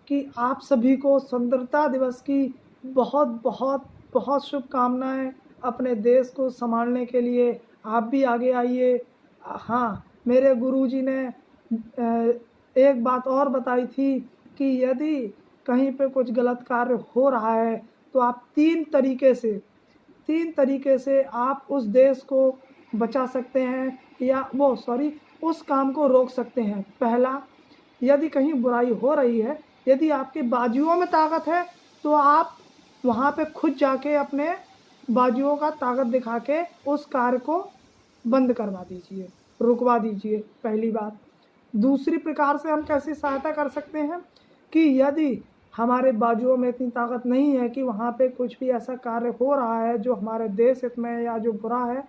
कि आप सभी को स्वतंत्रता दिवस की बहुत बहुत बहुत शुभकामनाएं। अपने देश को संभालने के लिए आप भी आगे आइए। हाँ, मेरे गुरुजी ने एक बात और बताई थी कि यदि कहीं पे कुछ गलत कार्य हो रहा है तो आप तीन तरीके से आप उस देश को बचा सकते हैं, या उस काम को रोक सकते हैं। पहला, यदि कहीं बुराई हो रही है, यदि आपके बाजुओं में ताकत है तो आप वहाँ पे खुद जाके अपने बाजुओं का ताकत दिखा के उस कार्य को बंद करवा दीजिए, रुकवा दीजिए, पहली बात। दूसरी प्रकार से हम कैसे सहायता कर सकते हैं कि यदि हमारे बाजुओं में इतनी ताकत नहीं है कि वहाँ पे कुछ भी ऐसा कार्य हो रहा है जो हमारे देश हित में या जो बुरा है,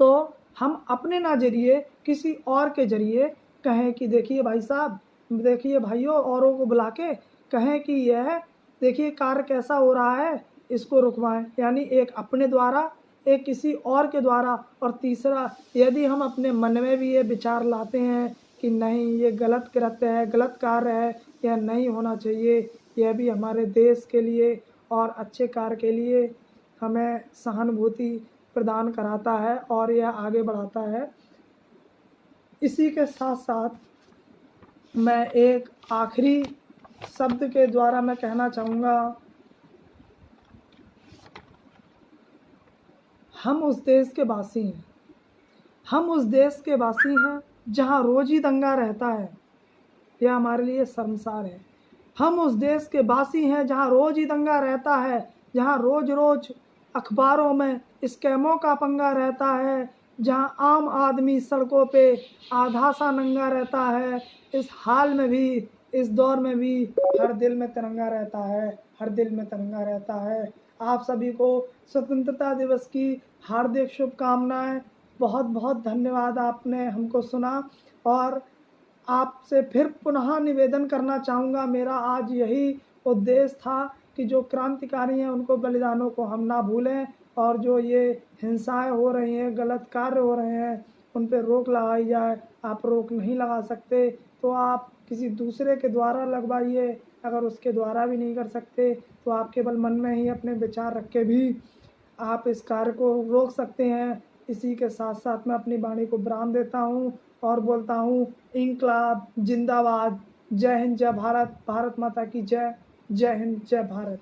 तो हम अपने नज़रिए किसी और के ज़रिए कहें कि देखिए भाई साहब, देखिए भाइयों, औरों को बुला के कहें कि यह देखिए कार्य कैसा हो रहा है, इसको रुकवाएं। यानी एक अपने द्वारा, एक किसी और के द्वारा। और तीसरा, यदि हम अपने मन में भी ये विचार लाते हैं कि नहीं ये गलत कृत्य है, गलत कार्य है, यह नहीं होना चाहिए, यह भी हमारे देश के लिए और अच्छे कार्य के लिए हमें सहानुभूति प्रदान कराता है और यह आगे बढ़ाता है। इसी के साथ साथ मैं एक आखिरी शब्द के द्वारा मैं कहना चाहूँगा, हम उस देश के वासी हैं, हम उस देश के वासी हैं जहाँ रोज ही दंगा रहता है। यह हमारे लिए शर्मसार है। हम उस देश के वासी हैं जहाँ रोज ही दंगा रहता है, जहाँ रोज रोज अखबारों में स्कैमों का पंगा रहता है, जहाँ आम आदमी सड़कों पे आधा सा नंगा रहता है। इस हाल में भी, इस दौर में भी हर दिल में तिरंगा रहता है, हर दिल में तिरंगा रहता है। आप सभी को स्वतंत्रता दिवस की हार्दिक शुभकामनाएं। बहुत बहुत धन्यवाद, आपने हमको सुना। और आपसे फिर पुनः निवेदन करना चाहूँगा, मेरा आज यही उद्देश्य था कि जो क्रांतिकारी हैं उनको बलिदानों को हम ना भूलें, और जो ये हिंसाएं हो रही हैं, गलत कार्य हो रहे हैं, उन पर रोक लगाई जाए। आप रोक नहीं लगा सकते तो आप किसी दूसरे के द्वारा लगवाइए। अगर उसके द्वारा भी नहीं कर सकते तो आप केवल मन में ही अपने विचार रख के भी आप इस कार्य को रोक सकते हैं। इसी के साथ साथ मैं अपनी वाणी को विराम देता हूँ और बोलता हूँ, इंकलाब जिंदाबाद, जय हिंद, जय भारत, भारत माता की जय, जय हिंद, जय भारत।